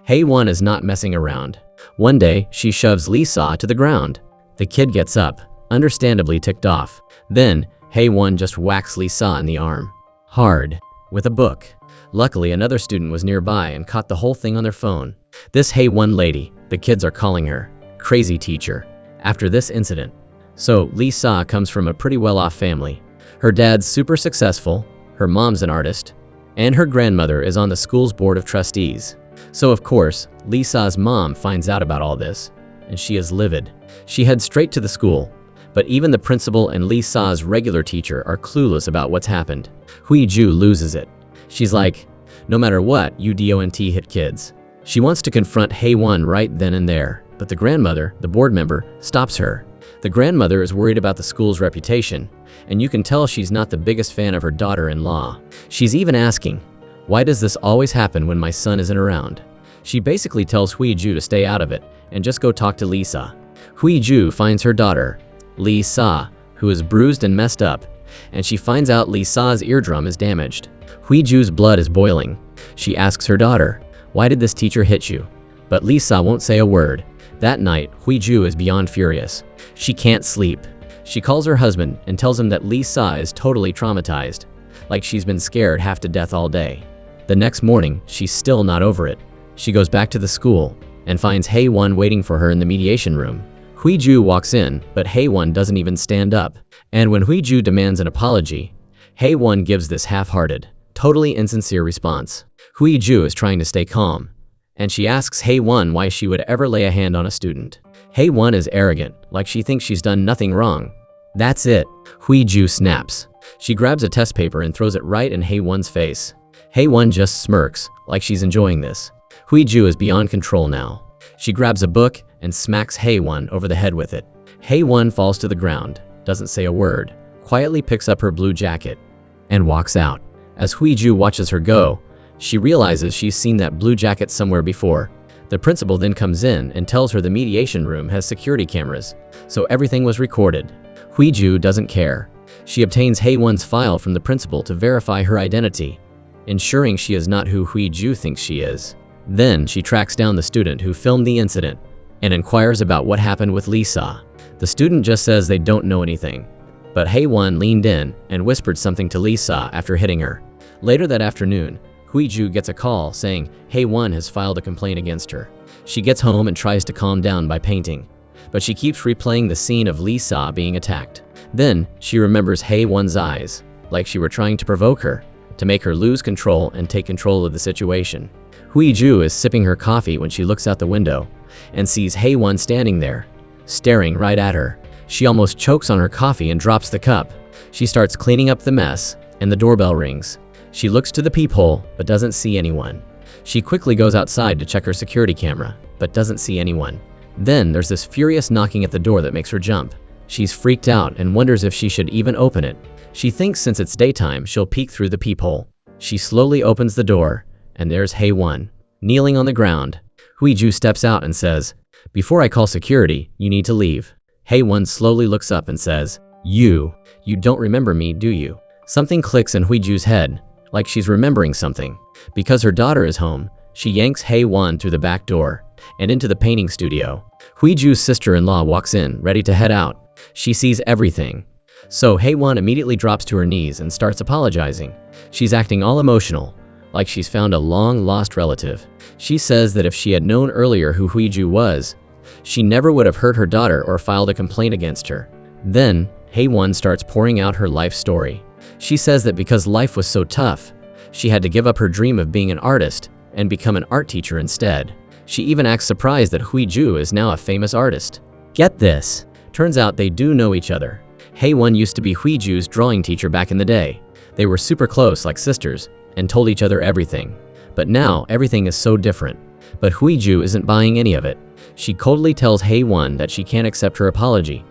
Hae-won is not messing around. One day, she shoves Lee-sa to the ground. The kid gets up, understandably ticked off. Then, Hae-won just whacks Lee-sa in the arm. Hard. With a book. Luckily, another student was nearby and caught the whole thing on their phone. This Hae-won lady, the kids are calling her crazy teacher, after this incident. So, Lee-sa comes from a pretty well-off family. Her dad's super successful, her mom's an artist, and her grandmother is on the school's board of trustees. So of course, Lee-sa's mom finds out about all this, and she is livid. She heads straight to the school, but even the principal and Lee-sa's regular teacher are clueless about what's happened. Hui-ju loses it. She's like, no matter what, you don't hit kids. She wants to confront Hae-won right then and there, but the grandmother, the board member, stops her. The grandmother is worried about the school's reputation, and you can tell she's not the biggest fan of her daughter-in-law. She's even asking, why does this always happen when my son isn't around? She basically tells Hui-ju to stay out of it and just go talk to Lee-sa. Hui-ju finds her daughter, Lee-sa, who is bruised and messed up, and she finds out Lee-sa's eardrum is damaged. Hui-ju's blood is boiling. She asks her daughter, why did this teacher hit you? But Lee-sa won't say a word. That night, Hui-ju is beyond furious. She can't sleep. She calls her husband and tells him that Lee-sa is totally traumatized, like she's been scared half to death all day. The next morning, she's still not over it. She goes back to the school and finds Hae-won waiting for her in the mediation room. Hui-ju walks in, but Hae-won doesn't even stand up. And when Hui-ju demands an apology, Hae-won gives this half-hearted, totally insincere response. Hui-ju is trying to stay calm, and she asks Hae-won why she would ever lay a hand on a student. Hae-won is arrogant, like she thinks she's done nothing wrong. That's it. Hui-ju snaps. She grabs a test paper and throws it right in Hae-won's face. Hae-won just smirks, like she's enjoying this. Hui-ju is beyond control now. She grabs a book and smacks Hae-won over the head with it. Hae-won falls to the ground, doesn't say a word, quietly picks up her blue jacket, and walks out. As Hui-ju watches her go, she realizes she's seen that blue jacket somewhere before. The principal then comes in and tells her the mediation room has security cameras, so everything was recorded. Hui-ju doesn't care. She obtains Hae-won's file from the principal to verify her identity, ensuring she is not who Hui-ju thinks she is. Then she tracks down the student who filmed the incident and inquires about what happened with Lee-sa. The student just says they don't know anything, but Hae-won leaned in and whispered something to Lee-sa after hitting her. Later that afternoon, Hui-ju gets a call saying Hae-won has filed a complaint against her. She gets home and tries to calm down by painting, but she keeps replaying the scene of Lee-sa being attacked. Then, she remembers Hae-won's eyes, like she were trying to provoke her, to make her lose control and take control of the situation. Hui-ju is sipping her coffee when she looks out the window and sees Hae-won standing there, staring right at her. She almost chokes on her coffee and drops the cup. She starts cleaning up the mess, and the doorbell rings. She looks to the peephole, but doesn't see anyone. She quickly goes outside to check her security camera, but doesn't see anyone. Then there's this furious knocking at the door that makes her jump. She's freaked out and wonders if she should even open it. She thinks since it's daytime, she'll peek through the peephole. She slowly opens the door, and there's Hae-won, kneeling on the ground. Hui-ju steps out and says, "Before I call security, you need to leave." Hae-won slowly looks up and says, You don't remember me, do you?" Something clicks in Hui-ju's head, like she's remembering something. Because her daughter is home, she yanks Hae-won through the back door and into the painting studio. Hui-ju's sister-in-law walks in, ready to head out. She sees everything. So Hae-won immediately drops to her knees and starts apologizing. She's acting all emotional, like she's found a long-lost relative. She says that if she had known earlier who Hui-ju was, she never would have hurt her daughter or filed a complaint against her. Then, Hae-won starts pouring out her life story. She says that because life was so tough, she had to give up her dream of being an artist and become an art teacher instead. She even acts surprised that Hui-ju is now a famous artist. Get this! Turns out they do know each other. Hae-won used to be Hui-ju's drawing teacher back in the day. They were super close, like sisters, and told each other everything. But now, everything is so different. But Hui-ju isn't buying any of it. She coldly tells Hae-won that she can't accept her apology,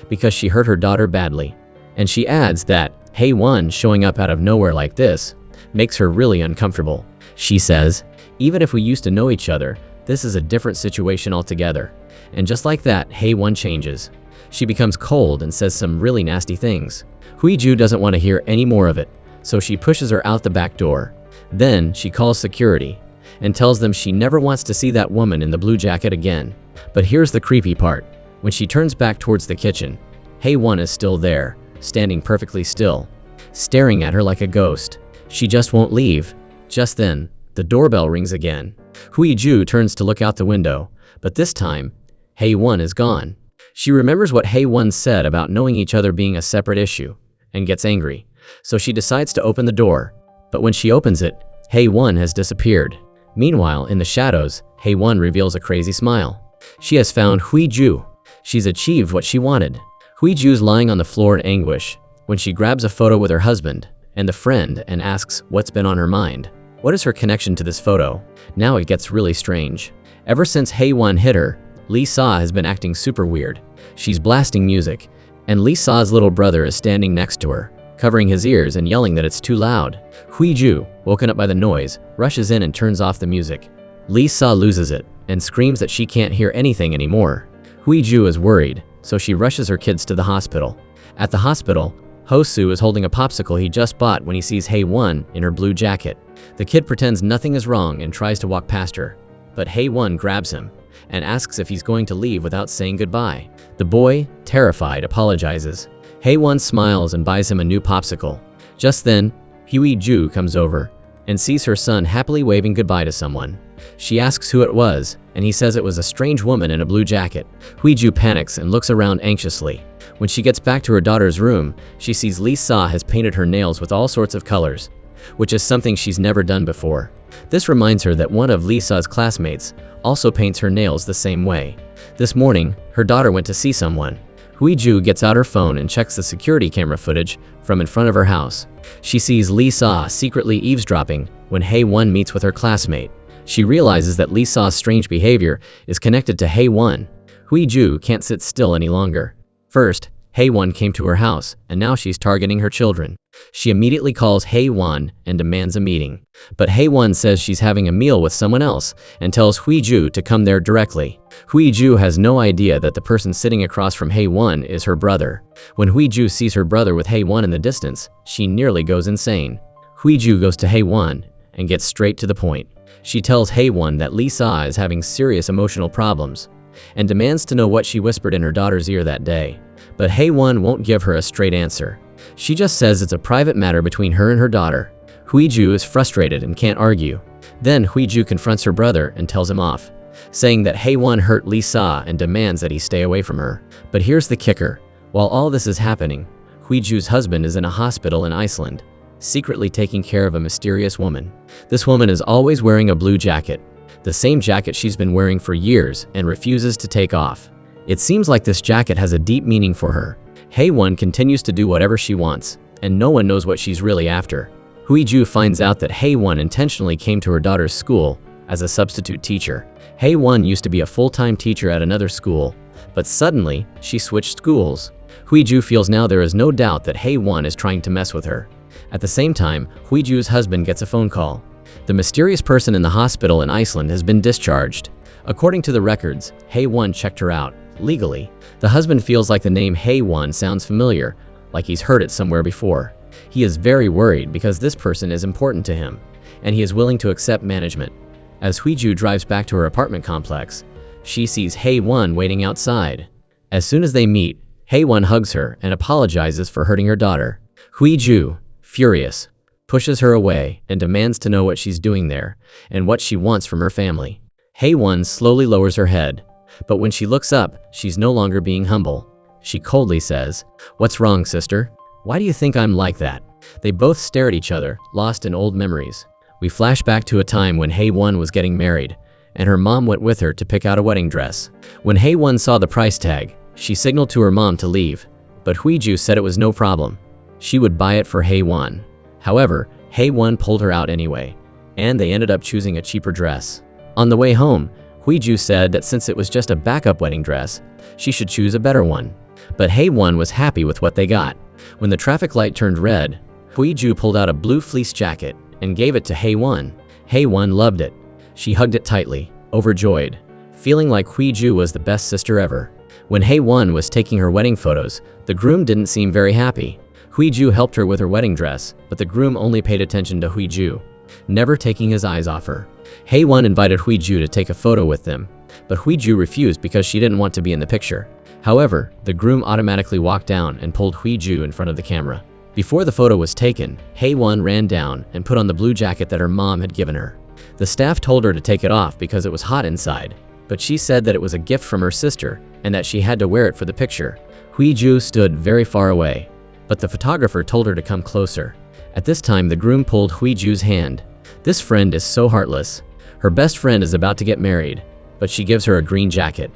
because she hurt her daughter badly. And she adds that Hae-won showing up out of nowhere like this makes her really uncomfortable. She says, "Even if we used to know each other, this is a different situation altogether." And just like that, Hae-won changes. She becomes cold and says some really nasty things. Hui-ju doesn't want to hear any more of it, so she pushes her out the back door. Then she calls security and tells them she never wants to see that woman in the blue jacket again. But here's the creepy part. When she turns back towards the kitchen, Hae-won is still there, standing perfectly still, staring at her like a ghost. She just won't leave. Just then, the doorbell rings again. Hui-ju turns to look out the window, but this time, Hae-won is gone. She remembers what Hae-won said about knowing each other being a separate issue, and gets angry. So she decides to open the door, but when she opens it, Hae-won has disappeared. Meanwhile, in the shadows, Hae-won reveals a crazy smile. She has found Hui-ju. She's achieved what she wanted. Hui-ju's lying on the floor in anguish when she grabs a photo with her husband and the friend and asks what's been on her mind. What is her connection to this photo? Now it gets really strange. Ever since Hae-won hit her, Lee-sa has been acting super weird. She's blasting music, and Lee-sa's little brother is standing next to her, covering his ears and yelling that it's too loud. Hui-ju, woken up by the noise, rushes in and turns off the music. Lee-sa loses it and screams that she can't hear anything anymore. Hui-ju is worried, so she rushes her kids to the hospital. At the hospital, Ho-soo is holding a popsicle he just bought when he sees Hae-won in her blue jacket. The kid pretends nothing is wrong and tries to walk past her, but Hae-won grabs him and asks if he's going to leave without saying goodbye. The boy, terrified, apologizes. Hae-won smiles and buys him a new popsicle. Just then, Hui-ju comes over and sees her son happily waving goodbye to someone. She asks who it was, and he says it was a strange woman in a blue jacket. Hui-ju panics and looks around anxiously. When she gets back to her daughter's room, she sees Lee-sa has painted her nails with all sorts of colors, which is something she's never done before. This reminds her that one of Lee-sa's classmates also paints her nails the same way. This morning, her daughter went to see someone. Hui-ju gets out her phone and checks the security camera footage from in front of her house. She sees Lee-sa secretly eavesdropping when Hae-won meets with her classmate. She realizes that Lee-sa's strange behavior is connected to Hae-won. Hui-ju can't sit still any longer. First, Hae-won came to her house, and now she's targeting her children. She immediately calls Hae-won and demands a meeting. But Hae-won says she's having a meal with someone else and tells Hui-ju to come there directly. Hui-ju has no idea that the person sitting across from Hae-won is her brother. When Hui-ju sees her brother with Hae-won in the distance, she nearly goes insane. Hui-ju goes to Hae-won and gets straight to the point. She tells Hae-won that Lee-sa is having serious emotional problems and demands to know what she whispered in her daughter's ear that day. But Hae-won won't give her a straight answer. She just says it's a private matter between her and her daughter. Hui-ju is frustrated and can't argue. Then Hui-ju confronts her brother and tells him off, saying that Hae-won hurt Lee-sa and demands that he stay away from her. But here's the kicker. While all this is happening, Hui-ju's husband is in a hospital in Iceland, secretly taking care of a mysterious woman. This woman is always wearing a blue jacket, the same jacket she's been wearing for years and refuses to take off. It seems like this jacket has a deep meaning for her. Hae-won continues to do whatever she wants, and no one knows what she's really after. Hui-ju finds out that Hae-won intentionally came to her daughter's school as a substitute teacher. Hae-won used to be a full-time teacher at another school, but suddenly, she switched schools. Hui-ju feels now there is no doubt that Hae-won is trying to mess with her. At the same time, Hui-ju's husband gets a phone call. The mysterious person in the hospital in Iceland has been discharged. According to the records, Hae-won checked her out, legally. The husband feels like the name Hae-won sounds familiar, like he's heard it somewhere before. He is very worried because this person is important to him, and he is willing to accept management. As Hui-ju drives back to her apartment complex, she sees Hae-won waiting outside. As soon as they meet, Hae-won hugs her and apologizes for hurting her daughter. Hui-ju, furious, pushes her away and demands to know what she's doing there and what she wants from her family. Hae-won slowly lowers her head, but when she looks up, she's no longer being humble. She coldly says, "What's wrong, sister? Why do you think I'm like that?" They both stare at each other, lost in old memories. We flash back to a time when Hae-won was getting married, and her mom went with her to pick out a wedding dress. When Hae-won saw the price tag, she signaled to her mom to leave, but Hui-ju said it was no problem. She would buy it for Hae-won. However, Hae-won pulled her out anyway, and they ended up choosing a cheaper dress. On the way home, Hui-ju said that since it was just a backup wedding dress, she should choose a better one. But Hae-won was happy with what they got. When the traffic light turned red, Hui-ju pulled out a blue fleece jacket and gave it to Hae-won. Hae-won loved it. She hugged it tightly, overjoyed, feeling like Hui-ju was the best sister ever. When Hae-won was taking her wedding photos, the groom didn't seem very happy. Hui-ju helped her with her wedding dress, but the groom only paid attention to Hui-ju, never taking his eyes off her. Hae-won invited Hui-ju to take a photo with them, but Hui-ju refused because she didn't want to be in the picture. However, the groom automatically walked down and pulled Hui-ju in front of the camera. Before the photo was taken, Hae-won ran down and put on the blue jacket that her mom had given her. The staff told her to take it off because it was hot inside, but she said that it was a gift from her sister and that she had to wear it for the picture. Hui-ju stood very far away, but the photographer told her to come closer. At this time, the groom pulled Hui-ju's hand. This friend is so heartless. Her best friend is about to get married, but she gives her a green jacket.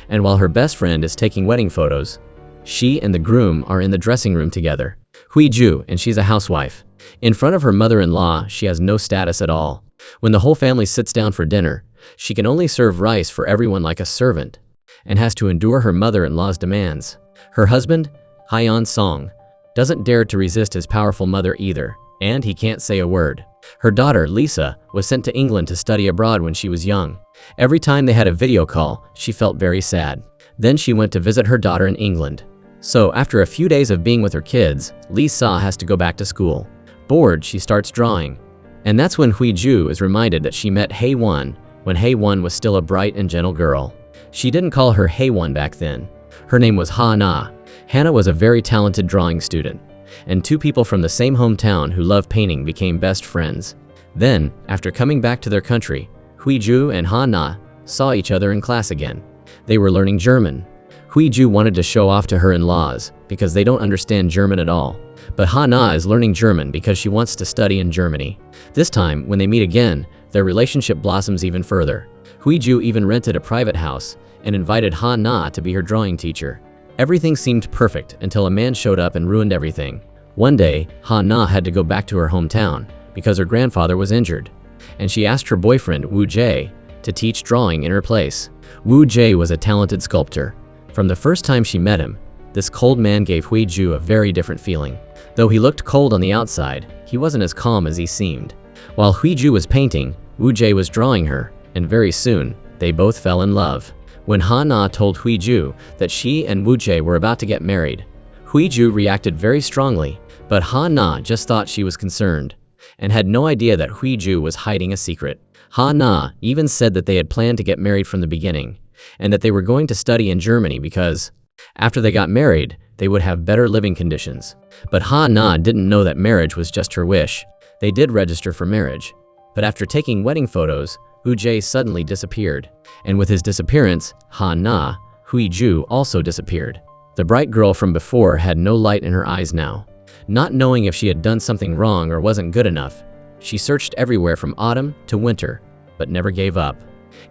And while her best friend is taking wedding photos, she and the groom are in the dressing room together. Hui-ju, and she's a housewife. In front of her mother-in-law, she has no status at all. When the whole family sits down for dinner, she can only serve rice for everyone like a servant, and has to endure her mother-in-law's demands. Her husband, Hyeon Song, doesn't dare to resist his powerful mother either, and he can't say a word. Her daughter, Lisa, was sent to England to study abroad when she was young. Every time they had a video call, she felt very sad. Then she went to visit her daughter in England. So after a few days of being with her kids, Lisa has to go back to school. Bored, she starts drawing. And that's when Hui-ju is reminded that she met Hae-won when Hae-won was still a bright and gentle girl. She didn't call her Hae-won back then. Her name was Ha-na. Hannah was a very talented drawing student, and two people from the same hometown who love painting became best friends. Then, after coming back to their country, Hui-ju and Ha-na saw each other in class again. They were learning German. Hui-ju wanted to show off to her in-laws because they don't understand German at all, but Ha-na is learning German because she wants to study in Germany. This time, when they meet again, their relationship blossoms even further. Hui-ju even rented a private house and invited Ha-na to be her drawing teacher. Everything seemed perfect until a man showed up and ruined everything. One day, Ha-na had to go back to her hometown because her grandfather was injured, and she asked her boyfriend, Woo-jae, to teach drawing in her place. Woo-jae was a talented sculptor. From the first time she met him, this cold man gave Hui-ju a very different feeling. Though he looked cold on the outside, he wasn't as calm as he seemed. While Hui-ju was painting, Woo-jae was drawing her, and very soon, they both fell in love. When Ha-na told Hui-ju that she and Woo-jae were about to get married, Hui-ju reacted very strongly, but Ha-na just thought she was concerned, and had no idea that Hui-ju was hiding a secret. Ha-na even said that they had planned to get married from the beginning, and that they were going to study in Germany because, after they got married, they would have better living conditions. But Ha-na didn't know that marriage was just her wish. They did register for marriage, but after taking wedding photos, Woo-jae suddenly disappeared, and with his disappearance, Ha-na, Hui-ju also disappeared. The bright girl from before had no light in her eyes now. Not knowing if she had done something wrong or wasn't good enough, she searched everywhere from autumn to winter, but never gave up,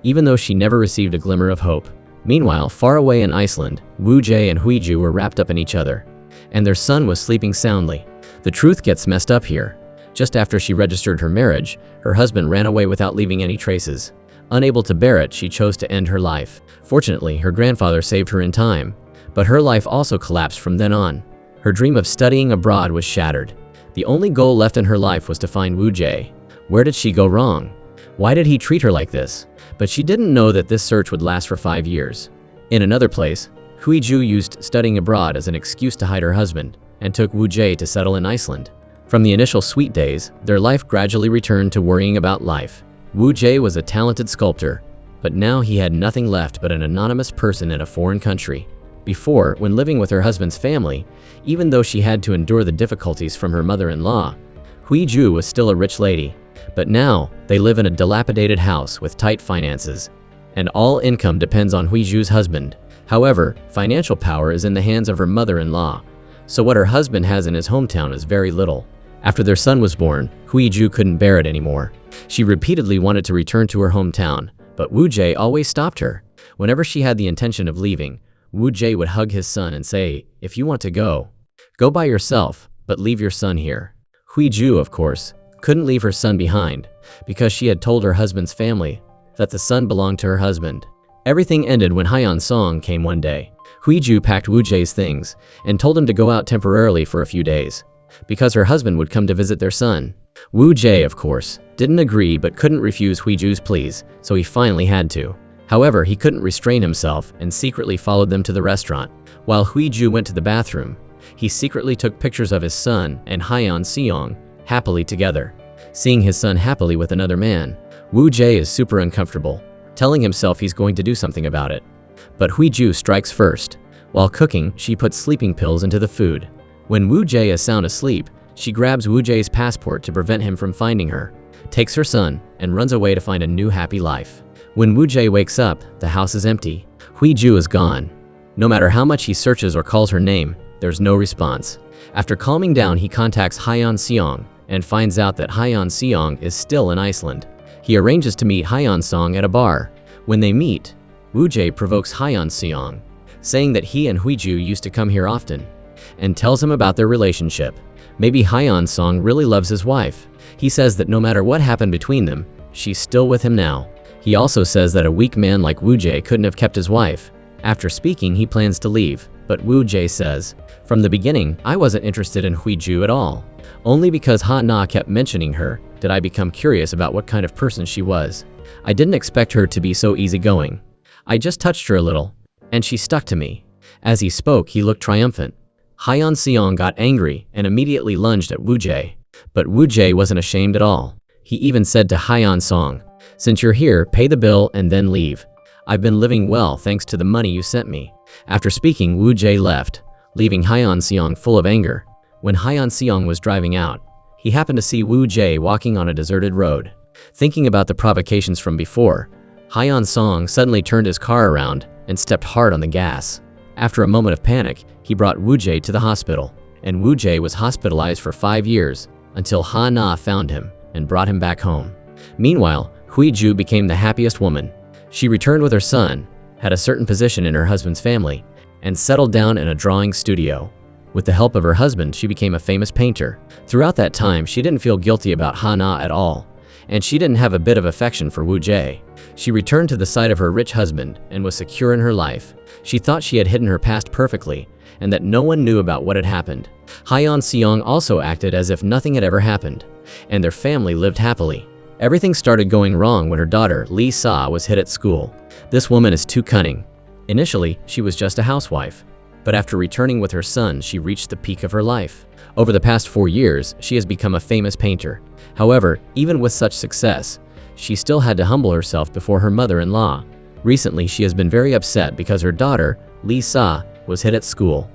even though she never received a glimmer of hope. Meanwhile, far away in Iceland, Woo-jae and Hui-ju were wrapped up in each other, and their son was sleeping soundly. The truth gets messed up here. Just after she registered her marriage, her husband ran away without leaving any traces. Unable to bear it, she chose to end her life. Fortunately, her grandfather saved her in time, but her life also collapsed from then on. Her dream of studying abroad was shattered. The only goal left in her life was to find Woo-jae. Where did she go wrong? Why did he treat her like this? But she didn't know that this search would last for 5 years. In another place, Hui-ju used studying abroad as an excuse to hide her husband, and took Woo-jae to settle in Iceland. From the initial sweet days, their life gradually returned to worrying about life. Woo-jae was a talented sculptor, but now he had nothing left but an anonymous person in a foreign country. Before, when living with her husband's family, even though she had to endure the difficulties from her mother-in-law, Hui-ju was still a rich lady. But now, they live in a dilapidated house with tight finances, and all income depends on Hui-ju's husband. However, financial power is in the hands of her mother-in-law, so what her husband has in his hometown is very little. After their son was born, Hui-ju couldn't bear it anymore. She repeatedly wanted to return to her hometown, but Woo-jae always stopped her. Whenever she had the intention of leaving, Woo-jae would hug his son and say, "If you want to go, go by yourself, but leave your son here." Hui-ju, of course, couldn't leave her son behind, because she had told her husband's family that the son belonged to her husband. Everything ended when Hyeon Song came one day. Hui-ju packed Woo-jae's things and told him to go out temporarily for a few days, because her husband would come to visit their son. Woo-jae, of course, didn't agree but couldn't refuse Hui-ju's pleas, so he finally had to. However, he couldn't restrain himself and secretly followed them to the restaurant. While Hui-ju went to the bathroom, he secretly took pictures of his son and Hyeon Seong happily together. Seeing his son happily with another man, Wu Jie is super uncomfortable, telling himself he's going to do something about it. But Hui Ju strikes first. While cooking, she puts sleeping pills into the food. When Wu Jie is sound asleep, she grabs Wu Jie's passport to prevent him from finding her, takes her son, and runs away to find a new happy life. When Wu Jie wakes up, the house is empty. Hui Ju is gone. No matter how much he searches or calls her name, there's no response. After calming down, he contacts Hyeon Seong and finds out that Hyeon Seong is still in Iceland. He arranges to meet Hyeon Seong at a bar. When they meet, Wu Jie provokes Hyeon Seong, saying that he and Hui Ju used to come here often, and tells him about their relationship. Maybe Hyeon Seong really loves his wife. He says that no matter what happened between them, she's still with him now. He also says that a weak man like Wu Jie couldn't have kept his wife. After speaking, he plans to leave, but Wu Jie says, "From the beginning, I wasn't interested in Hui Ju at all. Only because Ha Na kept mentioning her did I become curious about what kind of person she was. I didn't expect her to be so easygoing. I just touched her a little, and she stuck to me." As he spoke, he looked triumphant. Hyeon Seong got angry and immediately lunged at Wu Jie. But Wu Jie wasn't ashamed at all. He even said to Hyeon Seong, "Since you're here, pay the bill and then leave. I've been living well thanks to the money you sent me." After speaking, Wu Jie left, leaving Hyeon Seong full of anger. When Hyeon Seong was driving out, he happened to see Wu Jie walking on a deserted road. Thinking about the provocations from before, Hyeon Seong suddenly turned his car around and stepped hard on the gas. After a moment of panic, he brought Wu Jie to the hospital, and Wu Jie was hospitalized for 5 years until Ha Na found him and brought him back home. Meanwhile, Hui Ju became the happiest woman. She returned with her son, had a certain position in her husband's family, and settled down in a drawing studio. With the help of her husband, she became a famous painter. Throughout that time, she didn't feel guilty about Ha Na at all, and she didn't have a bit of affection for Wu Jie. She returned to the side of her rich husband and was secure in her life. She thought she had hidden her past perfectly, and that no one knew about what had happened. Hyeon Seong also acted as if nothing had ever happened, and their family lived happily. Everything started going wrong when her daughter, Lee Sa, was hit at school. This woman is too cunning. Initially, she was just a housewife, but after returning with her son, she reached the peak of her life. Over the past 4 years, she has become a famous painter. However, even with such success, she still had to humble herself before her mother-in-law. Recently, she has been very upset because her daughter, Lee Sa, was hit at school.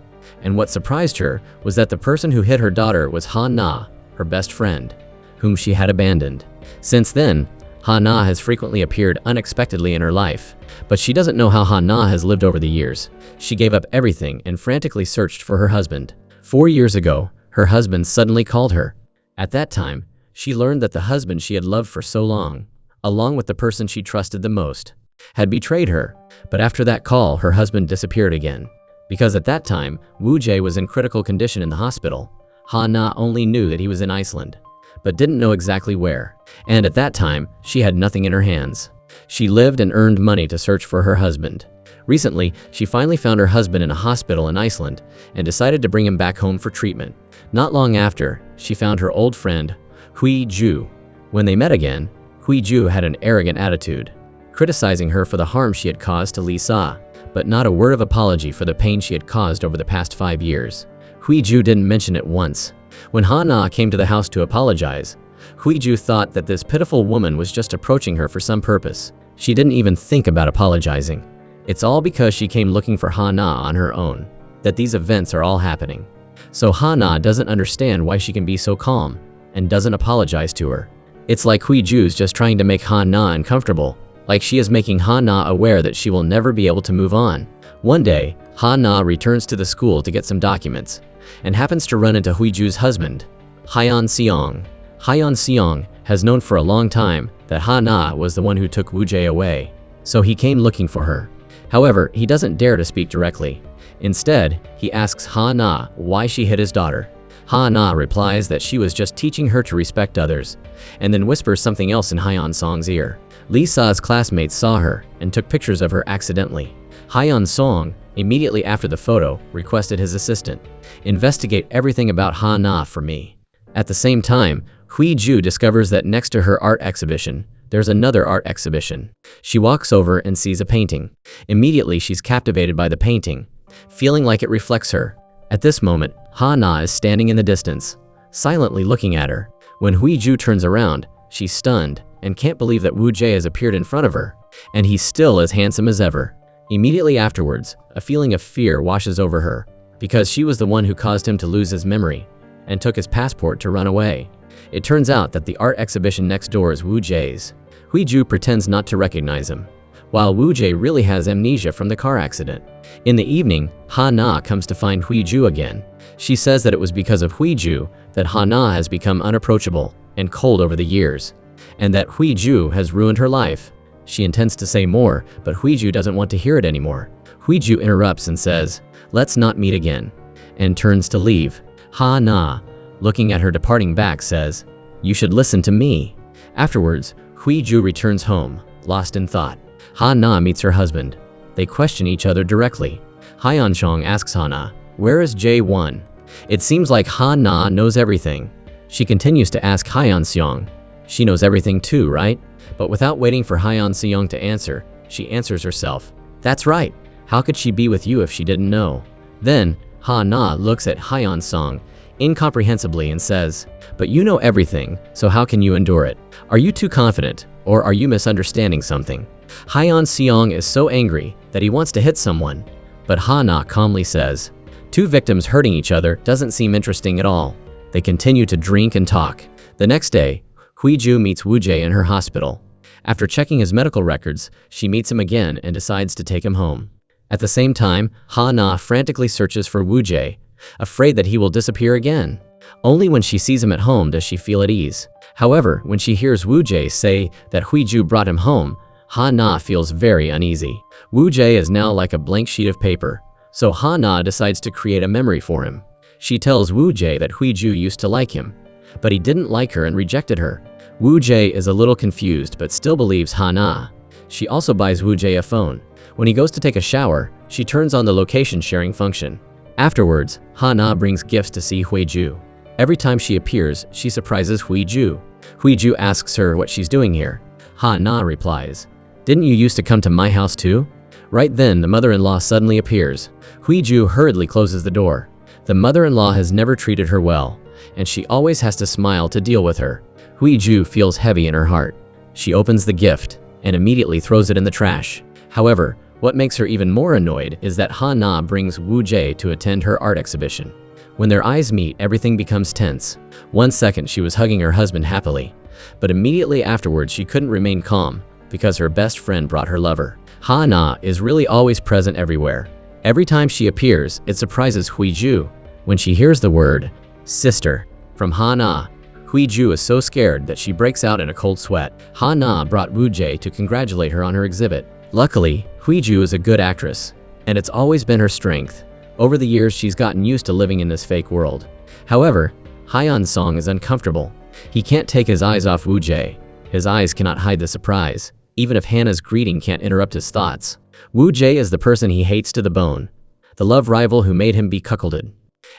And what surprised her was that the person who hit her daughter was Ha Na, her best friend, whom she had abandoned. Since then, Ha Na has frequently appeared unexpectedly in her life, but she doesn't know how Ha Na has lived over the years. She gave up everything and frantically searched for her husband. 4 years ago, her husband suddenly called her. At that time, she learned that the husband she had loved for so long, along with the person she trusted the most, had betrayed her. But after that call, her husband disappeared again. Because at that time, Wu Jie was in critical condition in the hospital. Ha Na only knew that he was in Iceland, but didn't know exactly where. And at that time, she had nothing in her hands. She lived and earned money to search for her husband. Recently, she finally found her husband in a hospital in Iceland and decided to bring him back home for treatment. Not long after, she found her old friend, Hui Ju. When they met again, Hui Ju had an arrogant attitude, criticizing her for the harm she had caused to Lee Sa, but not a word of apology for the pain she had caused over the past 5 years. Hui Ju didn't mention it once. When Ha Na came to the house to apologize, Hui Ju thought that this pitiful woman was just approaching her for some purpose. She didn't even think about apologizing. It's all because she came looking for Ha Na on her own that these events are all happening. So Ha Na doesn't understand why she can be so calm and doesn't apologize to her. It's like Hui Ju's just trying to make Ha Na uncomfortable, like she is making Ha Na aware that she will never be able to move on. One day, Ha Na returns to the school to get some documents, and happens to run into Hui Ju's husband, Hyeon Seong. Hyeon Seong has known for a long time that Ha Na was the one who took Wu Jie away, so he came looking for her. However, he doesn't dare to speak directly. Instead, he asks Ha Na why she hit his daughter. Ha Na replies that she was just teaching her to respect others, and then whispers something else in Hyeon Seong's ear. Lee Sa's classmates saw her and took pictures of her accidentally. Hyeon Seong, immediately after the photo, requested his assistant, "Investigate everything about Ha Na for me." At the same time, Hui Ju discovers that next to her art exhibition, there's another art exhibition. She walks over and sees a painting. Immediately, she's captivated by the painting, feeling like it reflects her. At this moment, Ha Na is standing in the distance, silently looking at her. When Hui Ju turns around, She's stunned and can't believe that Wu Jie has appeared in front of her, and he's still as handsome as ever. Immediately afterwards, a feeling of fear washes over her, because she was the one who caused him to lose his memory and took his passport to run away. It turns out that the art exhibition next door is Wu Jie's. Huiju pretends not to recognize him, while Wu Jie really has amnesia from the car accident. In the evening, Ha Na comes to find Huiju again. She says that it was because of Huiju that Ha Na has become unapproachable and cold over the years, and that Huiju has ruined her life. She intends to say more, but Huiju doesn't want to hear it anymore. Huiju interrupts and says, "Let's not meet again," and turns to leave. Ha Na, looking at her departing back, says, "You should listen to me." Afterwards, Huiju returns home, lost in thought. Ha Na meets her husband. They question each other directly. Hyeonshong asks Ha Na, "Where is J1?" It seems like Ha Na knows everything. She continues to ask Hyeonseong. She knows everything too, right? But without waiting for Hyeonseong to answer, she answers herself. "That's right. How could she be with you if she didn't know?" Then, Ha Na looks at Hyeonsong incomprehensibly and says, "But you know everything, so how can you endure it? Are you too confident, or are you misunderstanding something?" Hyeonseong is so angry that he wants to hit someone, but Ha Na calmly says, "Two victims hurting each other doesn't seem interesting at all." They continue to drink and talk. The next day, Huiju meets Wu Jie in her hospital. After checking his medical records, she meets him again and decides to take him home. At the same time, Ha Na frantically searches for Wu Jie, afraid that he will disappear again. Only when she sees him at home does she feel at ease. However, when she hears Wu Jie say that Huiju brought him home, Ha Na feels very uneasy. Wu Jie is now like a blank sheet of paper, so Ha Na decides to create a memory for him. She tells Wu Jie that Huiju used to like him, but he didn't like her and rejected her. Wu Jie is a little confused but still believes Ha Na. She also buys Wu Jie a phone. When he goes to take a shower, she turns on the location sharing function. Afterwards, Ha Na brings gifts to see Huiju. Every time she appears, she surprises Huiju. Huiju asks her what she's doing here. Ha Na replies, "Didn't you used to come to my house too?" Right then, the mother-in-law suddenly appears. Huiju hurriedly closes the door. The mother-in-law has never treated her well, and she always has to smile to deal with her. Huiju feels heavy in her heart. She opens the gift and immediately throws it in the trash. However, what makes her even more annoyed is that Ha Na brings Wu Jie to attend her art exhibition. When their eyes meet, everything becomes tense. 1 second she was hugging her husband happily, but immediately afterwards she couldn't remain calm because her best friend brought her lover. Ha Na is really always present everywhere. Every time she appears, it surprises Huiju. When she hears the word "sister" from Ha Na, Huiju is so scared that she breaks out in a cold sweat. Ha Na brought Wu Jie to congratulate her on her exhibit. Luckily, Huiju is a good actress, and it's always been her strength. Over the years, she's gotten used to living in this fake world. However, Hyeonsong is uncomfortable. He can't take his eyes off Wu Jie. His eyes cannot hide the surprise, even if Hannah's greeting can't interrupt his thoughts. Wu Jie is the person he hates to the bone, the love rival who made him be cuckolded,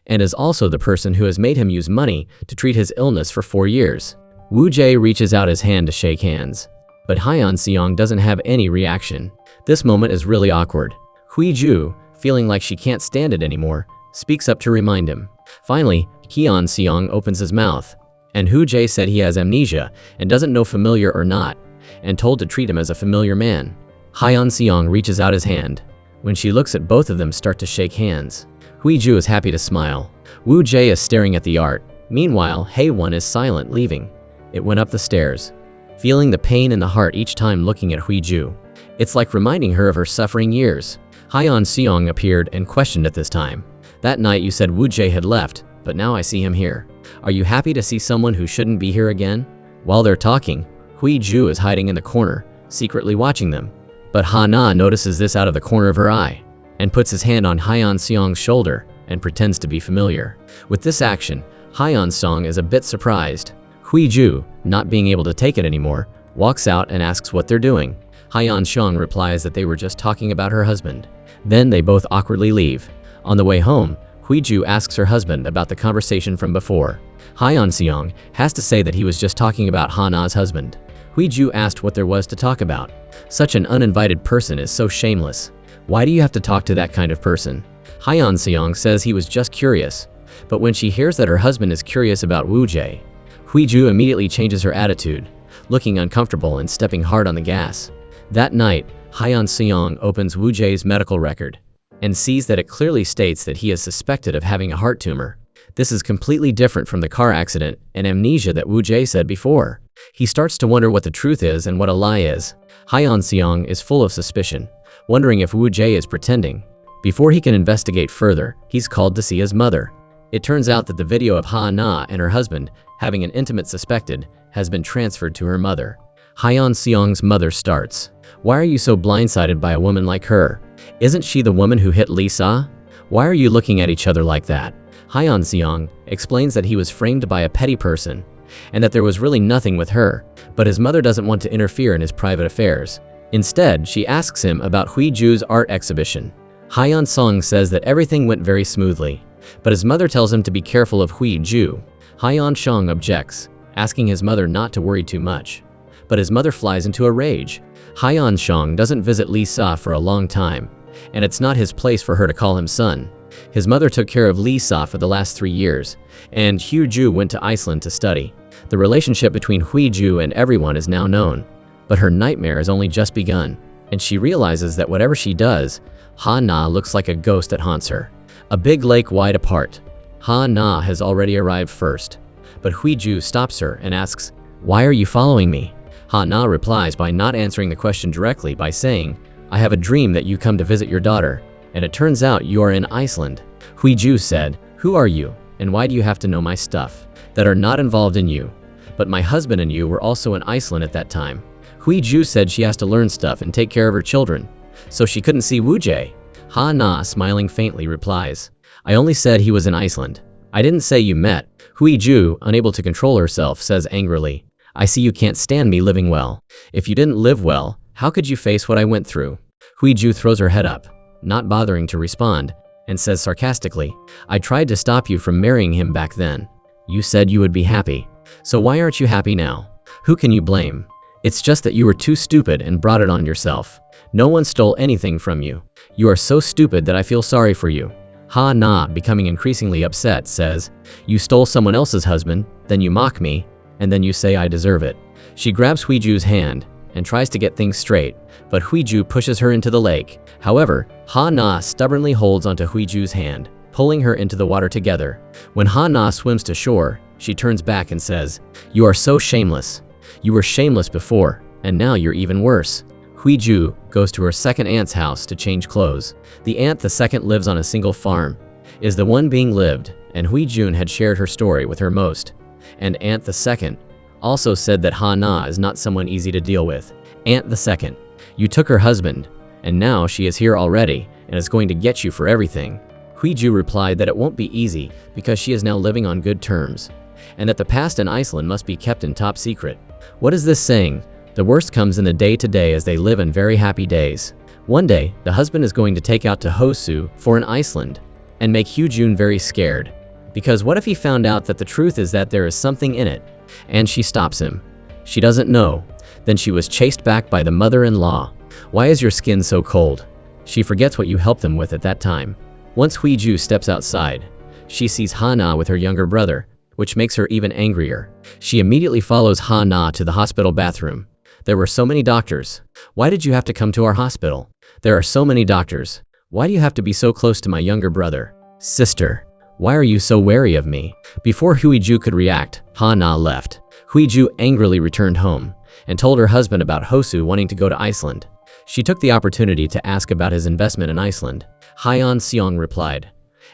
and is also the person who has made him use money to treat his illness for 4 years. Wu Jie reaches out his hand to shake hands, but Hyeonseong doesn't have any reaction. This moment is really awkward. Huiju, feeling like she can't stand it anymore, speaks up to remind him. Finally, Hyeonseong opens his mouth, and Wu Jie said he has amnesia and doesn't know familiar or not, and told to treat him as a familiar man. Hyeonseong reaches out his hand. When she looks at both of them start to shake hands, Huiju is happy to smile. Wu Jie is staring at the art. Meanwhile, Haewon is silent, leaving. It went up the stairs, feeling the pain in the heart each time looking at Huiju. It's like reminding her of her suffering years. Hyeonseong appeared and questioned at this time. "That night you said Wu Jie had left, but now I see him here. Are you happy to see someone who shouldn't be here again?" While they're talking, Huiju is hiding in the corner, secretly watching them. But Ha Na notices this out of the corner of her eye, and puts his hand on Hyeonseong's shoulder and pretends to be familiar. With this action, Hyeonsong is a bit surprised. Huiju, not being able to take it anymore, walks out and asks what they're doing. Hyeonsong replies that they were just talking about her husband. Then they both awkwardly leave. On the way home, Huiju asks her husband about the conversation from before. Hyeonseong has to say that he was just talking about Ha Na's husband. Huiju asked what there was to talk about. Such an uninvited person is so shameless. Why do you have to talk to that kind of person? Hyeonseong says he was just curious. But when she hears that her husband is curious about Wu Jie, Huiju immediately changes her attitude. looking uncomfortable and stepping hard on the gas. That night, Hyeon Seong opens Woo Jae's medical record and sees that it clearly states that he is suspected of having a heart tumor. This is completely different from the car accident and amnesia that Woo Jae said before. He starts to wonder what the truth is and what a lie is. Hyeon Seong is full of suspicion, wondering if Woo Jae is pretending. Before he can investigate further, he's called to see his mother. It turns out that the video of Ha Na and her husband having an intimate suspected has been transferred to her mother. Hyeon Seong's mother starts, "Why are you so blindsided by a woman like her? Isn't she the woman who hit Lisa? Why are you looking at each other like that?" Hyeon Seong explains that he was framed by a petty person and that there was really nothing with her, but his mother doesn't want to interfere in his private affairs. Instead, she asks him about Hui Ju's art exhibition. Hyeon Seong says that everything went very smoothly, but his mother tells him to be careful of Hui Ju. Hyeon Seong objects, asking his mother not to worry too much, but his mother flies into a rage. Hyeon Seong doesn't visit Lisa for a long time, and it's not his place for her to call him son. His mother took care of Lisa for the last 3 years, and Hui Ju went to Iceland to study. The relationship between Hui Ju and everyone is now known, but her nightmare has only just begun, and she realizes that whatever she does, Ha Na looks like a ghost that haunts her. A big lake wide apart. Ha Na has already arrived first, but Hui Ju stops her and asks, "Why are you following me?" Ha Na replies by not answering the question directly by saying, "I have a dream that you come to visit your daughter, and it turns out you are in Iceland." Hui Ju said, "Who are you, and why do you have to know my stuff that are not involved in you? But my husband and you were also in Iceland at that time." Hui Ju said she has to learn stuff and take care of her children, so she couldn't see Woo Jae. Ha Na, smiling faintly, replies, "I only said he was in Iceland. I didn't say you met." Hui Ju, unable to control herself, says angrily, "I see you can't stand me living well. If you didn't live well, how could you face what I went through?" Hui Ju throws her head up, not bothering to respond, and says sarcastically, "I tried to stop you from marrying him back then. You said you would be happy. So why aren't you happy now? Who can you blame? It's just that you were too stupid and brought it on yourself. No one stole anything from you. You are so stupid that I feel sorry for you." Ha Na, becoming increasingly upset, says, "You stole someone else's husband, then you mock me, and then you say I deserve it." She grabs Hui Ju's hand and tries to get things straight, but Hui Ju pushes her into the lake. However, Ha Na stubbornly holds onto Hui Ju's hand, pulling her into the water together. When Ha Na swims to shore, she turns back and says, "You are so shameless. You were shameless before, and now you're even worse." Hui Ju goes to her second aunt's house to change clothes. The aunt the second lives on a single farm, is the one being lived, and Hui Jun had shared her story with her most. And Aunt the second also said that Ha Na is not someone easy to deal with. "Aunt the second, you took her husband, and now she is here already and is going to get you for everything." Hui Ju replied that it won't be easy because she is now living on good terms, and that the past in Iceland must be kept in top secret. What is this saying? The worst comes in the day-to-day as they live in very happy days. One day, the husband is going to take out to Hosu for an Iceland and make Hui Jun very scared. Because what if he found out that the truth is that there is something in it, and she stops him? She doesn't know. Then she was chased back by the mother-in-law. "Why is your skin so cold?" She forgets what you helped them with at that time. Once Hui Ju steps outside, she sees Ha Na with her younger brother, which makes her even angrier. She immediately follows Ha Na to the hospital bathroom. "There were so many doctors. Why did you have to come to our hospital? There are so many doctors. Why do you have to be so close to my younger brother? Sister, why are you so wary of me?" Before Hui Ju could react, Ha Na left. Hui Ju angrily returned home and told her husband about Hosu wanting to go to Iceland. She took the opportunity to ask about his investment in Iceland. Hyeon Seong replied,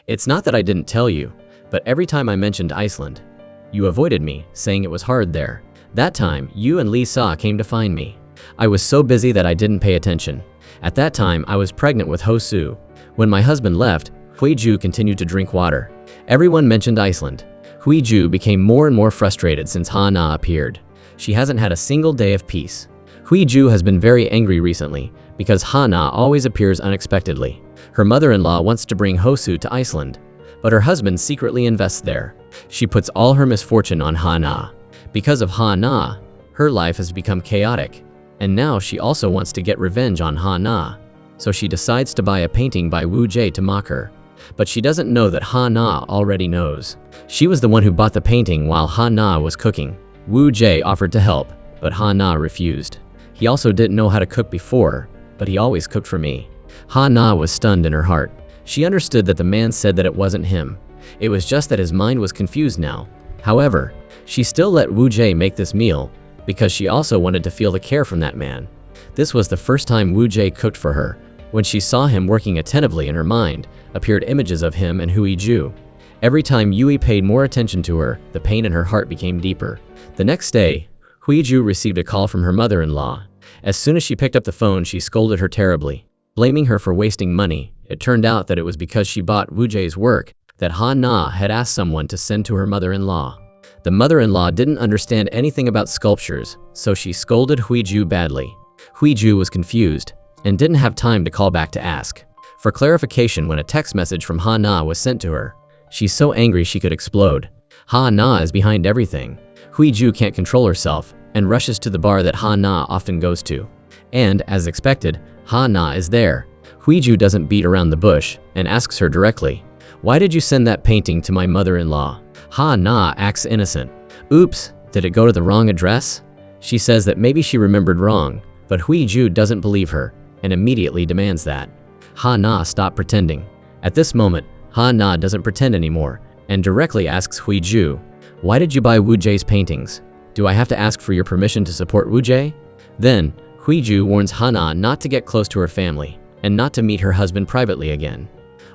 "It's not that I didn't tell you, but every time I mentioned Iceland, you avoided me, saying it was hard there. That time, you and Lisa came to find me. I was so busy that I didn't pay attention. At that time, I was pregnant with Hosu. When my husband left, Hui Ju continued to drink water. Everyone mentioned Iceland. Hui Ju became more and more frustrated since Ha Na appeared. She hasn't had a single day of peace. Hui Ju has been very angry recently because Ha Na always appears unexpectedly. Her mother-in-law wants to bring Hosu to Iceland, but her husband secretly invests there. She puts all her misfortune on Ha Na. Because of Ha Na, her life has become chaotic, and now she also wants to get revenge on Ha Na. So she decides to buy a painting by Woo Jae to mock her. But she doesn't know that Ha Na already knows. She was the one who bought the painting while Ha Na was cooking. Woo Jae offered to help, but Ha Na refused. He also didn't know how to cook before, but he always cooked for me. Ha Na was stunned in her heart. She understood that the man said that it wasn't him. It was just that his mind was confused now. However, she still let Wu Jie make this meal because she also wanted to feel the care from that man. This was the first time Wu Jie cooked for her. When she saw him working attentively, in her mind appeared images of him and Hui Ju. Every time Yui paid more attention to her, the pain in her heart became deeper. The next day, Hui Ju received a call from her mother-in-law. As soon as she picked up the phone, she scolded her terribly, blaming her for wasting money. It turned out that it was because she bought Wu Jie's work that Ha Na had asked someone to send to her mother-in-law. The mother-in-law didn't understand anything about sculptures, so she scolded Hui Ju badly. Hui Ju was confused and didn't have time to call back to ask for clarification when a text message from Ha Na was sent to her. She's so angry she could explode. Ha Na is behind everything. Hui Ju can't control herself and rushes to the bar that Ha Na often goes to. And, as expected, Ha Na is there. Hui Ju doesn't beat around the bush and asks her directly, "Why did you send that painting to my mother-in-law?" Ha Na acts innocent. Oops, did it go to the wrong address? She says that maybe she remembered wrong, but Hui Ju doesn't believe her and immediately demands that Ha Na stop pretending. At this moment, Ha Na doesn't pretend anymore and directly asks Hui Ju, "Why did you buy Wu Jie's paintings? Do I have to ask for your permission to support Wu Jie?" Then, Hui Ju warns Ha Na not to get close to her family and not to meet her husband privately again,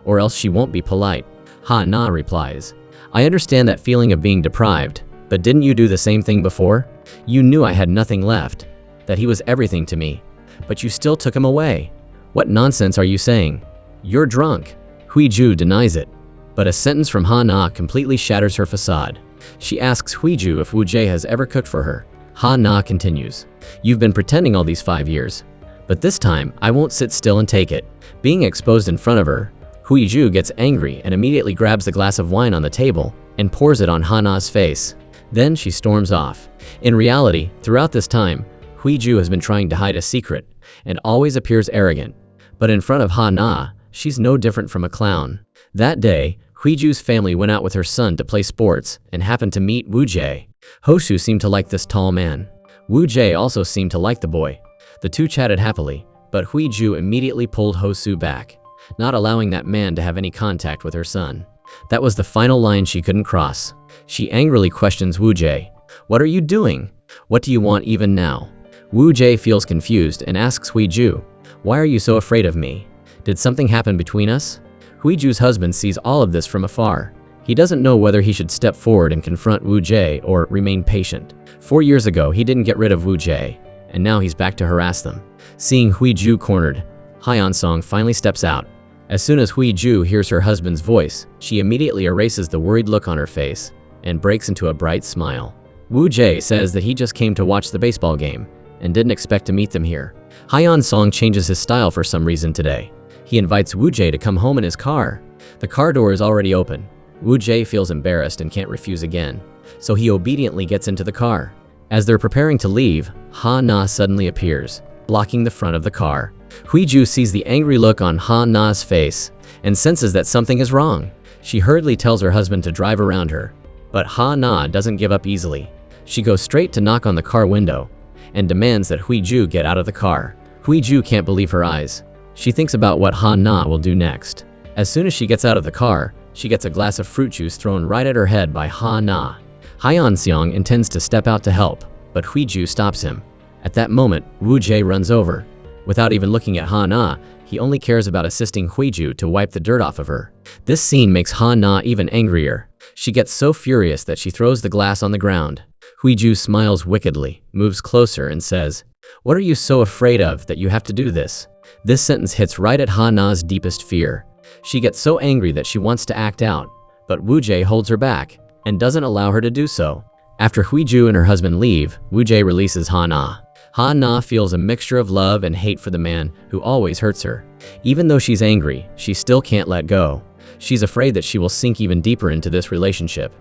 or else she won't be polite. Ha Na replies, "I understand that feeling of being deprived, but didn't you do the same thing before? You knew I had nothing left, that he was everything to me, but you still took him away. What nonsense are you saying? You're drunk." Hui Ju denies it, but a sentence from Ha Na completely shatters her facade. She asks Hui Ju if Wu Jie has ever cooked for her. Ha Na continues, "You've been pretending all these 5 years, but this time I won't sit still and take it." Being exposed in front of her, Hui Ju gets angry and immediately grabs the glass of wine on the table and pours it on Ha Na's face. Then she storms off. In reality, throughout this time, Hui Ju has been trying to hide a secret and always appears arrogant. But in front of Ha Na, she's no different from a clown. That day, Hui Ju's family went out with her son to play sports and happened to meet Wu Jie. Hoshu seemed to like this tall man. Wu Jie also seemed to like the boy. The two chatted happily, but Hui Ju immediately pulled Hosu back, not allowing that man to have any contact with her son. That was the final line she couldn't cross. She angrily questions Wu Jie, "What are you doing? What do you want even now?" Wu Jie feels confused and asks Hui Ju, "Why are you so afraid of me? Did something happen between us?" Hui Ju's husband sees all of this from afar. He doesn't know whether he should step forward and confront Wu Jie or remain patient. 4 years ago, he didn't get rid of Wu Jie, and now he's back to harass them. Seeing Hui Ju cornered, Hyeon Song finally steps out. As soon as Hui Ju hears her husband's voice, she immediately erases the worried look on her face and breaks into a bright smile. Wu Jie says that he just came to watch the baseball game and didn't expect to meet them here. Hyeon Song changes his style for some reason today. He invites Wu Jie to come home in his car. The car door is already open. Wu Jie feels embarrassed and can't refuse again, so he obediently gets into the car. As they're preparing to leave, Ha Na suddenly appears, blocking the front of the car. Hui Ju sees the angry look on Ha Na's face and senses that something is wrong. She hurriedly tells her husband to drive around her, but Ha Na doesn't give up easily. She goes straight to knock on the car window and demands that Hui Ju get out of the car. Hui Ju can't believe her eyes. She thinks about what Ha Na will do next. As soon as she gets out of the car, she gets a glass of fruit juice thrown right at her head by Ha Na. Hyeon Seong intends to step out to help, but Hui Ju stops him. At that moment, Wu Jie runs over. Without even looking at Ha Na, he only cares about assisting Hui Ju to wipe the dirt off of her. This scene makes Ha Na even angrier. She gets so furious that she throws the glass on the ground. Hui Ju smiles wickedly, moves closer and says, "What are you so afraid of that you have to do this?" This sentence hits right at Ha Na's deepest fear. She gets so angry that she wants to act out, but Wu Jie holds her back and doesn't allow her to do so. After Hui Ju and her husband leave, Wu Jie releases Ha Na. Ha Na feels a mixture of love and hate for the man who always hurts her. Even though she's angry, she still can't let go. She's afraid that she will sink even deeper into this relationship.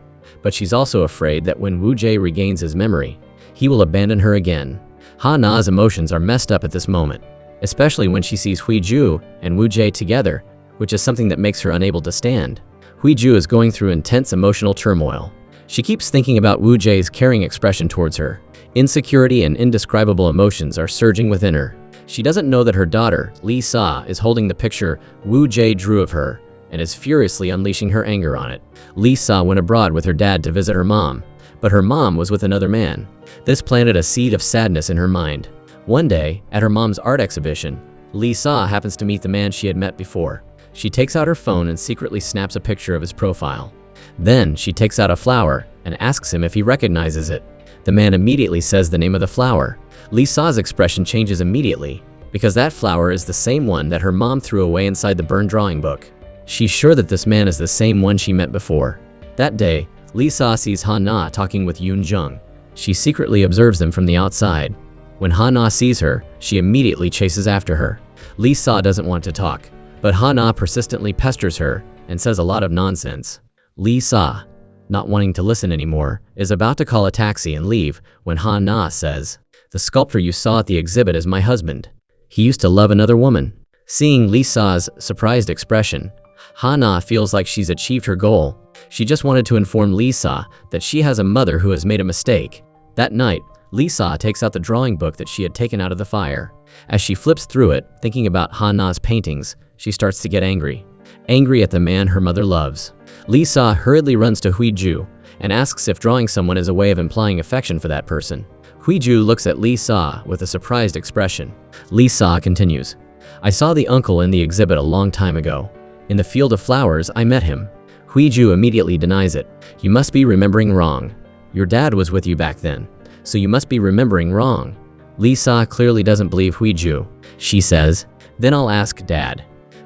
But she's also afraid that when Wu Jie regains his memory, he will abandon her again. Ha Na's emotions are messed up at this moment, especially when she sees Hui Ju and Wu Jie together, which is something that makes her unable to stand. Hui Ju is going through intense emotional turmoil. She keeps thinking about Wu Jie's caring expression towards her. Insecurity and indescribable emotions are surging within her. She doesn't know that her daughter, Lisa, is holding the picture Woo Jae drew of her and is furiously unleashing her anger on it. Lisa went abroad with her dad to visit her mom, but her mom was with another man. This planted a seed of sadness in her mind. One day, at her mom's art exhibition, Lisa happens to meet the man she had met before. She takes out her phone and secretly snaps a picture of his profile. Then she takes out a flower and asks him if he recognizes it. The man immediately says the name of the flower. Lisa's expression changes immediately, because that flower is the same one that her mom threw away inside the burned drawing book. She's sure that this man is the same one she met before. That day, Lisa sees Ha-na talking with Yoon Jung. She secretly observes them from the outside. When Ha-na sees her, she immediately chases after her. Lisa doesn't want to talk, but Ha-na persistently pesters her and says a lot of nonsense. Lisa, not wanting to listen anymore, is about to call a taxi and leave when Ha-na says, "The sculptor you saw at the exhibit is my husband. He used to love another woman." Seeing Lisa's surprised expression, Ha-na feels like she's achieved her goal. She just wanted to inform Lisa that she has a mother who has made a mistake. That night, Lisa takes out the drawing book that she had taken out of the fire. As she flips through it, thinking about Ha-na's paintings, she starts to get angry. Angry at the man her mother loves. Lisa hurriedly runs to Huiju and asks if drawing someone is a way of implying affection for that person. Huiju looks at Lisa with a surprised expression. Lisa continues, "I saw the uncle in the exhibit a long time ago. In the field of flowers, I met him." Huiju immediately denies it. "You must be remembering wrong. Your dad was with you back then, so you must be remembering wrong." Lisa clearly doesn't believe Huiju. She says, "Then I'll ask Dad."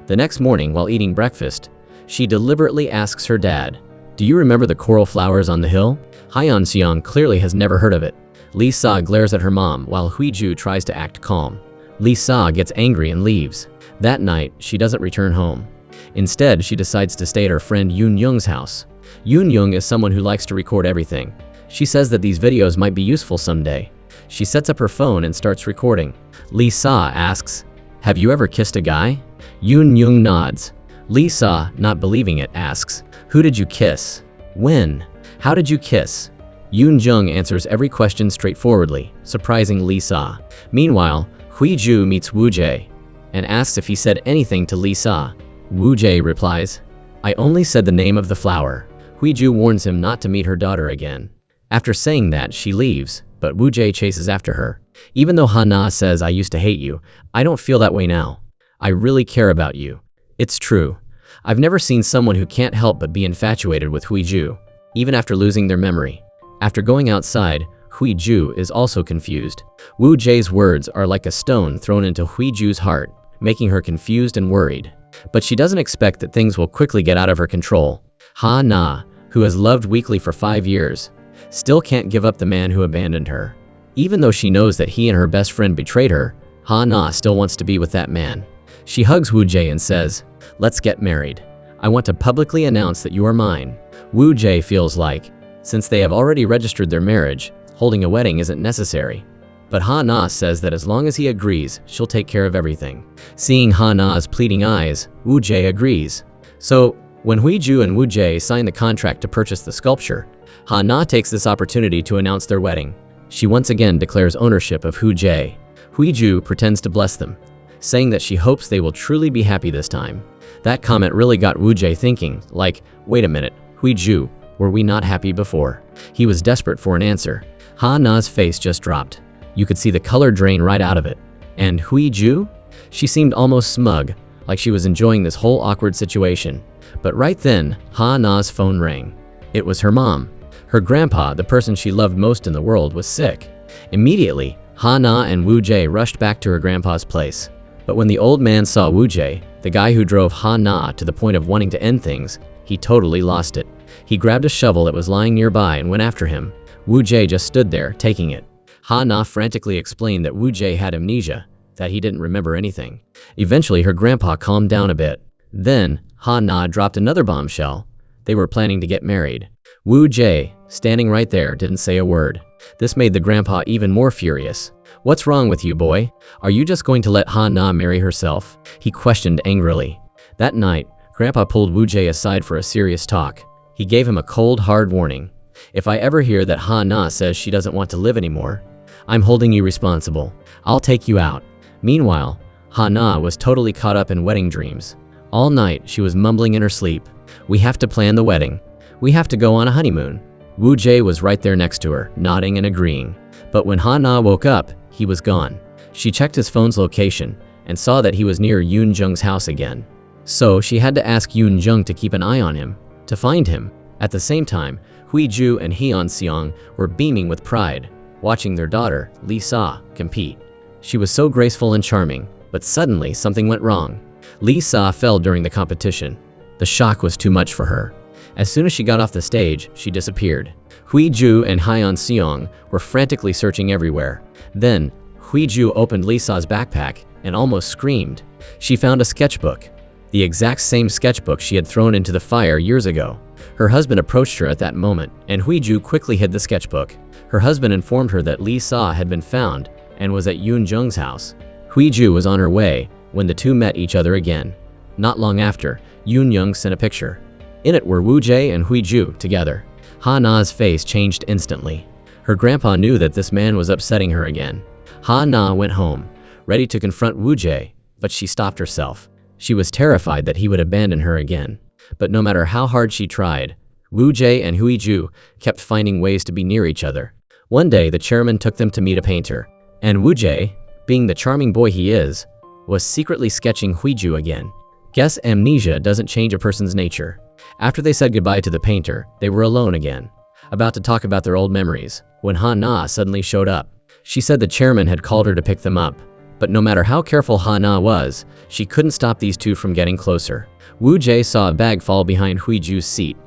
The next morning, while eating breakfast, she deliberately asks her dad, "Do you remember the coral flowers on the hill?" Hyeon Seong clearly has never heard of it. Lisa glares at her mom while Huiju tries to act calm. Lisa gets angry and leaves. That night, she doesn't return home. Instead, she decides to stay at her friend Yoon Young's house. Yoon Young is someone who likes to record everything. She says that these videos might be useful someday. She sets up her phone and starts recording. Lisa asks, "Have you ever kissed a guy?" Yoon Young nods. Lisa, not believing it, asks, "Who did you kiss? When? How did you kiss?" Yoon Jung answers every question straightforwardly, surprising Lisa. Meanwhile, Huiju meets Woo Jae and asks if he said anything to Lisa. Woo Jae replies, "I only said the name of the flower." Huiju warns him not to meet her daughter again. After saying that, she leaves, but Woo Jae chases after her. "Even though Ha-na says I used to hate you, I don't feel that way now. I really care about you. It's true. I've never seen someone who can't help but be infatuated with Huiju, even after losing their memory." After going outside, Huiju is also confused. Woo Jae's words are like a stone thrown into Huiju's heart, making her confused and worried. But she doesn't expect that things will quickly get out of her control. Ha-na, who has loved weakly for 5 years, still can't give up the man who abandoned her. Even though she knows that he and her best friend betrayed her, Ha-na still wants to be with that man. She hugs Woo Jae and says, "Let's get married. I want to publicly announce that you are mine." Woo Jae feels like, since they have already registered their marriage, holding a wedding isn't necessary. But Ha-na says that as long as he agrees, she'll take care of everything. Seeing Ha-na's pleading eyes, Woo Jae agrees. So, when Huiju and Woo Jae sign the contract to purchase the sculpture, Ha-na takes this opportunity to announce their wedding. She once again declares ownership of Woo Jae. Huiju pretends to bless them, saying that she hopes they will truly be happy this time. That comment really got Woo Jae thinking, like, wait a minute, Huiju, were we not happy before? He was desperate for an answer. Ha-na's face just dropped. You could see the color drain right out of it. And Huiju? She seemed almost smug, like she was enjoying this whole awkward situation. But right then, Ha-na's phone rang. It was her mom. Her grandpa, the person she loved most in the world, was sick. Immediately, Ha-na and Woo Jae rushed back to her grandpa's place. But when the old man saw Woo Jae, the guy who drove Ha-na to the point of wanting to end things, he totally lost it. He grabbed a shovel that was lying nearby and went after him. Woo Jae just stood there, taking it. Ha-na frantically explained that Woo Jae had amnesia, that he didn't remember anything. Eventually, her grandpa calmed down a bit. Then, Ha-na dropped another bombshell. They were planning to get married. Woo Jae, standing right there, didn't say a word. This made the grandpa even more furious. "What's wrong with you, boy? Are you just going to let Ha-na marry herself?" he questioned angrily. That night, Grandpa pulled Woo Jae aside for a serious talk. He gave him a cold, hard warning. "If I ever hear that Ha-na says she doesn't want to live anymore, I'm holding you responsible. I'll take you out. Meanwhile, Ha-na was totally caught up in wedding dreams. All night, she was mumbling in her sleep. We have to plan the wedding. We have to go on a honeymoon. Wu Jie was right there next to her, nodding and agreeing. But when Ha-na woke up, he was gone. She checked his phone's location and saw that he was near Yoon Jung's house again. So she had to ask Yoon Jung to keep an eye on him, to find him. At the same time, Hui Ju and Hyeon Seong were beaming with pride, watching their daughter, Lee Sa, compete. She was so graceful and charming, but suddenly something went wrong. Lee Sa fell during the competition. The shock was too much for her. As soon as she got off the stage, she disappeared. Hui Ju and Hyeon Seong were frantically searching everywhere. Then, Hui Ju opened Lee Sa's backpack and almost screamed. She found a sketchbook. The exact same sketchbook she had thrown into the fire years ago. Her husband approached her at that moment, and Hui Ju quickly hid the sketchbook. Her husband informed her that Lee Sa had been found and was at Yoon Jung's house. Hui Ju was on her way when the two met each other again. Not long after, Yoon Jung sent a picture. In it were Wu Jie and Hui Ju together. Ha-na's face changed instantly. Her grandpa knew that this man was upsetting her again. Ha-na went home, ready to confront Wu Jie, but she stopped herself. She was terrified that he would abandon her again. But no matter how hard she tried, Wu Jie and Hui Ju kept finding ways to be near each other. One day, the chairman took them to meet a painter, and Wu Jie, being the charming boy he is, was secretly sketching Hui Ju again. Guess amnesia doesn't change a person's nature. After they said goodbye to the painter, they were alone again, about to talk about their old memories, when Ha-na suddenly showed up. She said the chairman had called her to pick them up, but no matter how careful Ha-na was, she couldn't stop these two from getting closer. Wu Jie saw a bag fall behind Hui Ju's seat,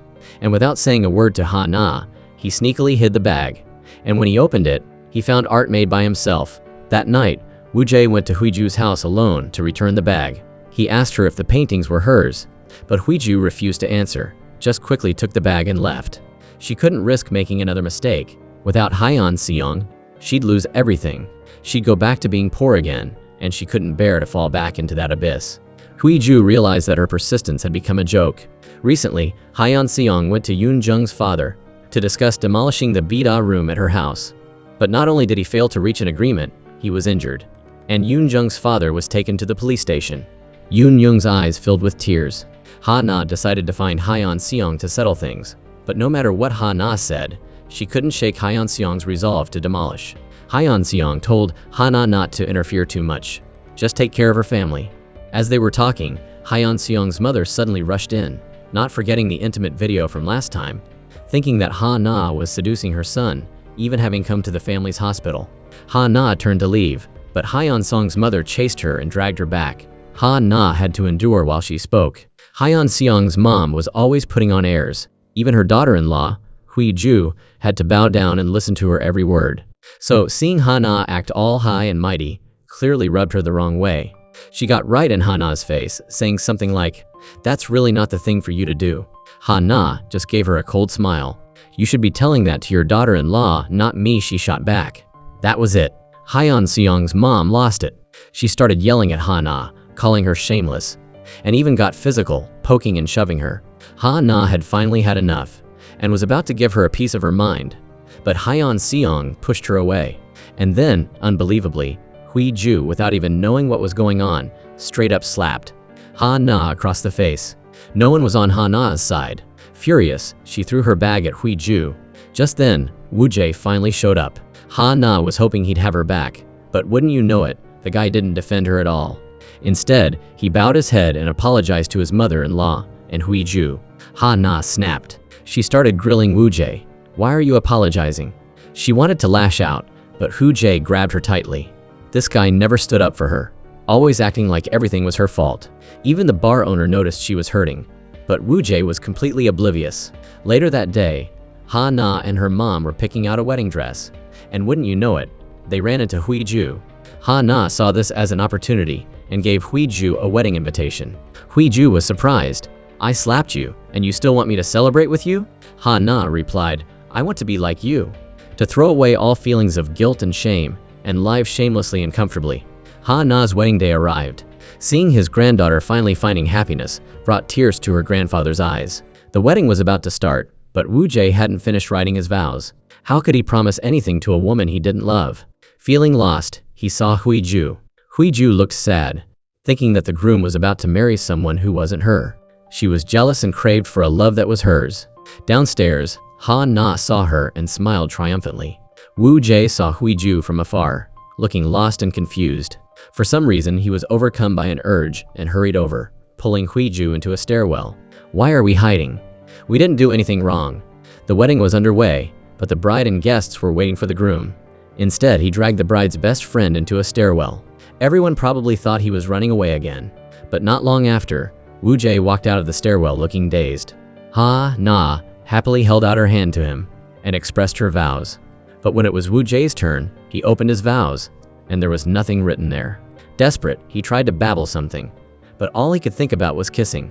and without saying a word to Ha-na, he sneakily hid the bag. And when he opened it, he found art made by himself. That night, Wu Jie went to Hui Ju's house alone to return the bag. He asked her if the paintings were hers, but Hui Ju refused to answer, just quickly took the bag and left. She couldn't risk making another mistake. Without Hyeon Seong, she'd lose everything. She'd go back to being poor again, and she couldn't bear to fall back into that abyss. Hui Ju realized that her persistence had become a joke. Recently, Hyeon Seong went to Yoon Jung's father to discuss demolishing the Bida room at her house. But not only did he fail to reach an agreement, he was injured. And Yoon Jung's father was taken to the police station. Yoon Jung's eyes filled with tears. Ha-na decided to find Hyeon Seong to settle things. But no matter what Ha-na said, she couldn't shake Hyeon Seong's resolve to demolish. Hyeon Seong told Ha-na not to interfere too much. Just take care of her family. As they were talking, Hyeon Seong's mother suddenly rushed in, not forgetting the intimate video from last time, thinking that Ha-na was seducing her son, even having come to the family's hospital. Ha-na turned to leave, but Hyeon Seong's mother chased her and dragged her back. Ha-na had to endure while she spoke. Hyeon Seong's mom was always putting on airs. Even her daughter-in-law, Hui Ju, had to bow down and listen to her every word. So, seeing Ha-na act all high and mighty clearly rubbed her the wrong way. She got right in Ha-na's face, saying something like, "That's really not the thing for you to do." Ha-na just gave her a cold smile. "You should be telling that to your daughter-in-law, not me," she shot back. That was it. Hyeon Seong's mom lost it. She started yelling at Ha-na, calling her shameless, and even got physical, poking and shoving her. Ha-na had finally had enough, and was about to give her a piece of her mind. But Hyeon Seong pushed her away. And then, unbelievably, Hui Ju, without even knowing what was going on, straight up slapped Ha-na across the face. No one was on Ha-na's side. Furious, she threw her bag at Hui Ju. Just then, Wu Jie finally showed up. Ha-na was hoping he'd have her back, but wouldn't you know it, the guy didn't defend her at all. Instead, he bowed his head and apologized to his mother-in-law and Hui Ju. Ha-na snapped. She started grilling Wu Jie. "Why are you apologizing?" She wanted to lash out, but Wu Jie grabbed her tightly. This guy never stood up for her, always acting like everything was her fault. Even the bar owner noticed she was hurting, but Wu Jie was completely oblivious. Later that day, Ha-na and her mom were picking out a wedding dress, and wouldn't you know it, they ran into Hui Ju. Ha-na saw this as an opportunity and gave Hui Ju a wedding invitation. Hui Ju was surprised. "I slapped you, and you still want me to celebrate with you?" Ha-na replied, "I want to be like you." To throw away all feelings of guilt and shame, and live shamelessly and comfortably, Ha-na's wedding day arrived. Seeing his granddaughter finally finding happiness brought tears to her grandfather's eyes. The wedding was about to start, but Wu Jie hadn't finished writing his vows. How could he promise anything to a woman he didn't love? Feeling lost, he saw Huiju. Huiju looked sad, thinking that the groom was about to marry someone who wasn't her. She was jealous and craved for a love that was hers. Downstairs, Ha Na saw her and smiled triumphantly. Wu Jie saw Huiju from afar, looking lost and confused. For some reason, he was overcome by an urge and hurried over, pulling Huiju into a stairwell. Why are we hiding? We didn't do anything wrong. The wedding was underway, but the bride and guests were waiting for the groom. Instead, he dragged the bride's best friend into a stairwell. Everyone probably thought he was running away again, but not long after, Wu Jie walked out of the stairwell looking dazed. Ha Na happily held out her hand to him and expressed her vows. But when it was Wu Jie's turn, he opened his vows, and there was nothing written there. Desperate, he tried to babble something, but all he could think about was kissing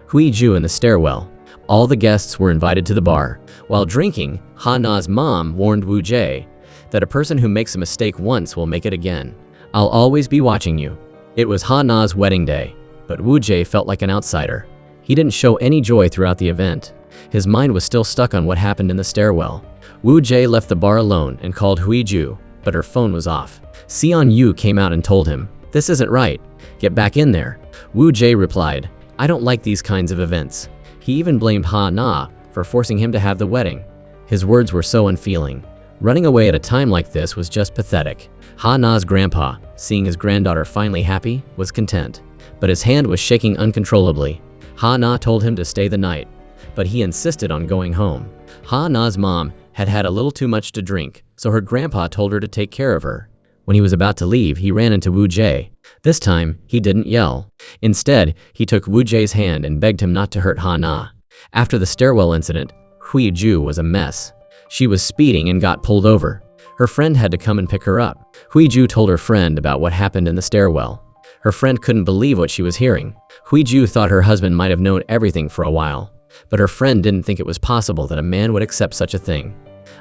Huiju in the stairwell. All the guests were invited to the bar. While drinking, Ha Na's mom warned Wu Jie that a person who makes a mistake once will make it again. I'll always be watching you. It was Ha Na's wedding day, but Wu Jie felt like an outsider. He didn't show any joy throughout the event. His mind was still stuck on what happened in the stairwell. Wu Jie left the bar alone and called Huiju, but her phone was off. Xian Yu came out and told him, "This isn't right. Get back in there." Wu Jie replied, "I don't like these kinds of events." He even blamed Ha Na for forcing him to have the wedding. His words were so unfeeling. Running away at a time like this was just pathetic. Ha Na's grandpa, seeing his granddaughter finally happy, was content. But his hand was shaking uncontrollably. Ha Na told him to stay the night, but he insisted on going home. Ha Na's mom had had a little too much to drink, so her grandpa told her to take care of her. When he was about to leave, he ran into Wu Jie. This time, he didn't yell. Instead, he took Wu Jie's hand and begged him not to hurt Ha Na. After the stairwell incident, Huiju was a mess. She was speeding and got pulled over. Her friend had to come and pick her up. Huiju told her friend about what happened in the stairwell. Her friend couldn't believe what she was hearing. Huiju thought her husband might have known everything for a while, but her friend didn't think it was possible that a man would accept such a thing,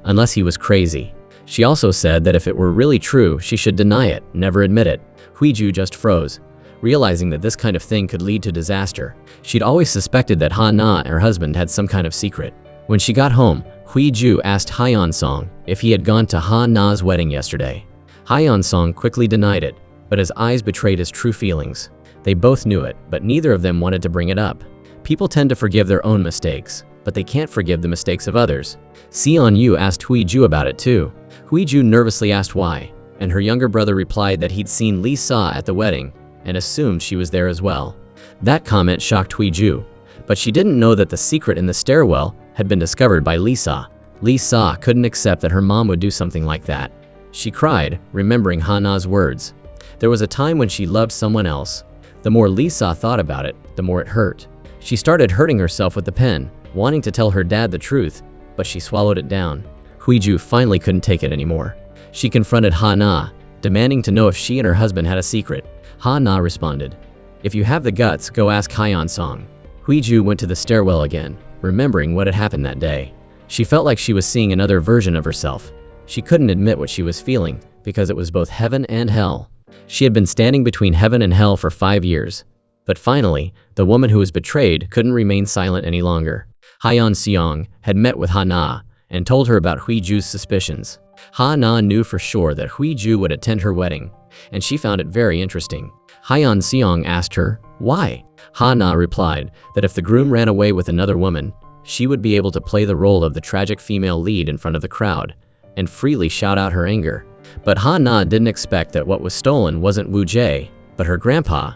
unless he was crazy. She also said that if it were really true, she should deny it, never admit it. Huiju just froze, realizing that this kind of thing could lead to disaster. She'd always suspected that Ha Na and her husband had some kind of secret. When she got home, Huiju asked Hyeon Song if he had gone to Ha Na's wedding yesterday. Hyeon Song quickly denied it, but his eyes betrayed his true feelings. They both knew it, but neither of them wanted to bring it up. People tend to forgive their own mistakes, but they can't forgive the mistakes of others. Xian Yu asked Huiju about it too. Huiju nervously asked why, and her younger brother replied that he'd seen Li Sa at the wedding and assumed she was there as well. That comment shocked Huiju, but she didn't know that the secret in the stairwell had been discovered by Li Sa. Li Sa couldn't accept that her mom would do something like that. She cried, remembering Ha Na's words. There was a time when she loved someone else. The more Li Sa thought about it, the more it hurt. She started hurting herself with the pen, wanting to tell her dad the truth, but she swallowed it down. Huiju finally couldn't take it anymore. She confronted Ha Na, demanding to know if she and her husband had a secret. Ha Na responded, "If you have the guts, go ask Hyeon Song." Huiju went to the stairwell again, remembering what had happened that day. She felt like she was seeing another version of herself. She couldn't admit what she was feeling, because it was both heaven and hell. She had been standing between heaven and hell for 5 years. But finally, the woman who was betrayed couldn't remain silent any longer. Hyeon Seong had met with Ha Na and told her about Huiju's suspicions. Ha Na knew for sure that Huiju would attend her wedding, and she found it very interesting. Hyeon Seong asked her, why? Ha Na replied that if the groom ran away with another woman, she would be able to play the role of the tragic female lead in front of the crowd and freely shout out her anger. But Ha Na didn't expect that what was stolen wasn't Wu Jie, but her grandpa,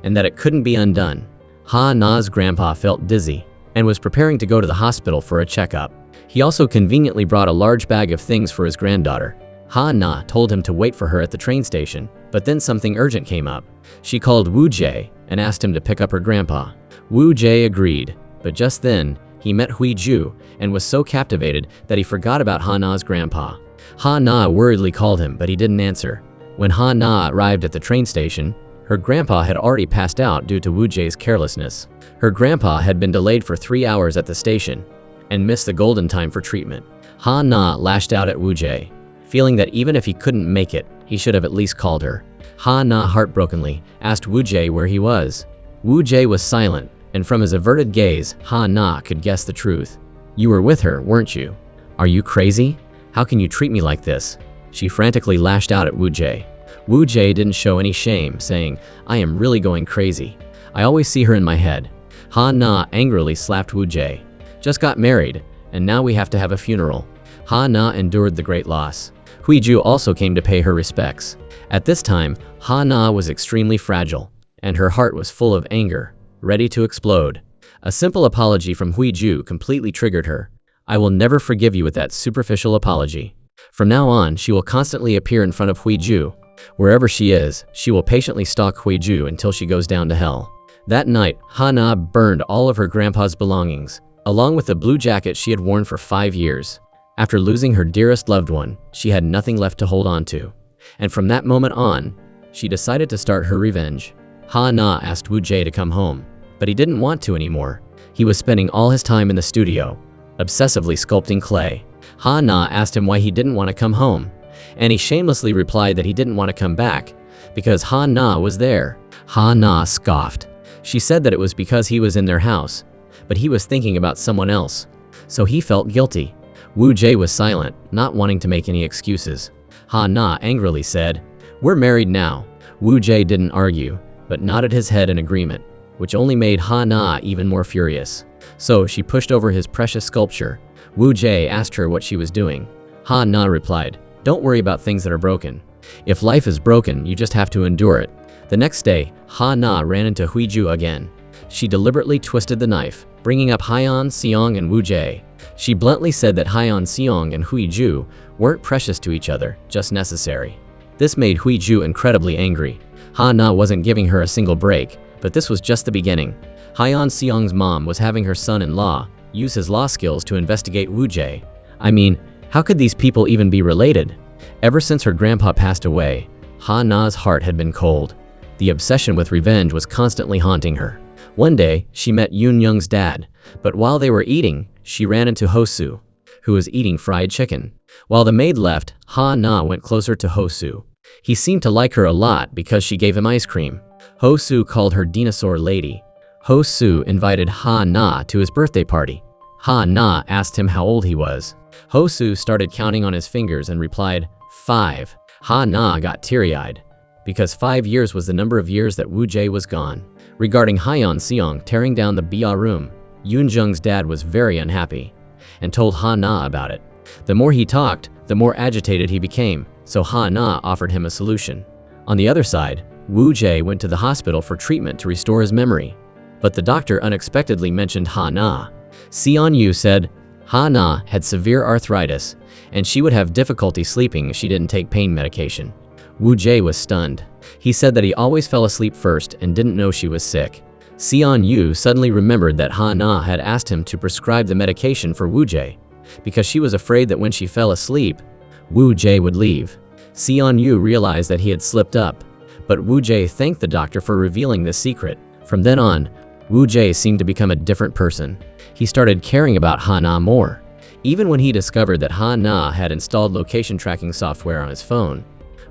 and that it couldn't be undone. Ha Na's grandpa felt dizzy and was preparing to go to the hospital for a checkup. He also conveniently brought a large bag of things for his granddaughter. Ha Na told him to wait for her at the train station, but then something urgent came up. She called Wu Jie and asked him to pick up her grandpa. Wu Jie agreed, but just then, he met Huiju and was so captivated that he forgot about Ha Na's grandpa. Ha Na worriedly called him, but he didn't answer. When Ha Na arrived at the train station, her grandpa had already passed out due to Wu Jie's carelessness. Her grandpa had been delayed for 3 hours at the station and missed the golden time for treatment. Ha Na lashed out at Wu Jie, feeling that even if he couldn't make it, he should have at least called her. Ha Na heartbrokenly asked Wu Jie where he was. Wu Jie was silent, and from his averted gaze, Ha Na could guess the truth. "You were with her, weren't you? Are you crazy? How can you treat me like this?" She frantically lashed out at Wu Jie. Wu Jie didn't show any shame, saying, "I am really going crazy. I always see her in my head." Ha Na angrily slapped Wu Jie. "Just got married, and now we have to have a funeral." Ha Na endured the great loss. Huiju also came to pay her respects. At this time, Ha Na was extremely fragile, and her heart was full of anger, ready to explode. A simple apology from Huiju completely triggered her. "I will never forgive you with that superficial apology." From now on, she will constantly appear in front of Huiju. Wherever she is, she will patiently stalk Huiju until she goes down to hell. That night, Ha Na burned all of her grandpa's belongings, along with the blue jacket she had worn for 5 years. After losing her dearest loved one, she had nothing left to hold on to. And from that moment on, she decided to start her revenge. Ha Na asked Wu Jie to come home, but he didn't want to anymore. He was spending all his time in the studio, obsessively sculpting clay. Ha Na asked him why he didn't want to come home, and he shamelessly replied that he didn't want to come back because Ha Na was there. Ha Na scoffed. She said that it was because he was in their house, but he was thinking about someone else, so he felt guilty. Wu Jie was silent, not wanting to make any excuses. Ha Na angrily said, "We're married now." Wu Jie didn't argue, but nodded his head in agreement, which only made Ha Na even more furious. So she pushed over his precious sculpture. Wu Jie asked her what she was doing. Ha Na replied, "Don't worry about things that are broken. If life is broken, you just have to endure it." The next day, Ha Na ran into Huiju again. She deliberately twisted the knife, bringing up Haiyan Xiong and Wu Jie. She bluntly said that Haiyan Xiong and Huiju weren't precious to each other, just necessary. This made Huiju incredibly angry. Ha Na wasn't giving her a single break, but this was just the beginning. Haiyan Xiong's mom was having her son-in-law use his law skills to investigate Wu Jie. I mean, how could these people even be related? Ever since her grandpa passed away, Ha Na's heart had been cold. The obsession with revenge was constantly haunting her. One day, she met Yun Young's dad, but while they were eating, she ran into Hosu, who was eating fried chicken. While the maid left, Ha Na went closer to Hosu. He seemed to like her a lot because she gave him ice cream. Hosu called her dinosaur lady. Hosu invited Ha Na to his birthday party. Ha Na asked him how old he was. Hosu started counting on his fingers and replied, 5. Ha Na got teary-eyed, because 5 years was the number of years that Wu Jie was gone. Regarding Haiyan Xiong tearing down the Bia room, Yun Jung's dad was very unhappy, and told Ha Na about it. The more he talked, the more agitated he became, so Ha Na offered him a solution. On the other side, Wu Jie went to the hospital for treatment to restore his memory, but the doctor unexpectedly mentioned Ha Na. Xian Yu said Ha Na had severe arthritis, and she would have difficulty sleeping if she didn't take pain medication. Wu Jie was stunned. He said that he always fell asleep first and didn't know she was sick. Xian Yu suddenly remembered that Ha Na had asked him to prescribe the medication for Wu Jie, because she was afraid that when she fell asleep, Wu Jie would leave. Xian Yu realized that he had slipped up, but Wu Jie thanked the doctor for revealing this secret. From then on, Wu Jie seemed to become a different person. He started caring about Ha Na more. Even when he discovered that Ha Na had installed location tracking software on his phone,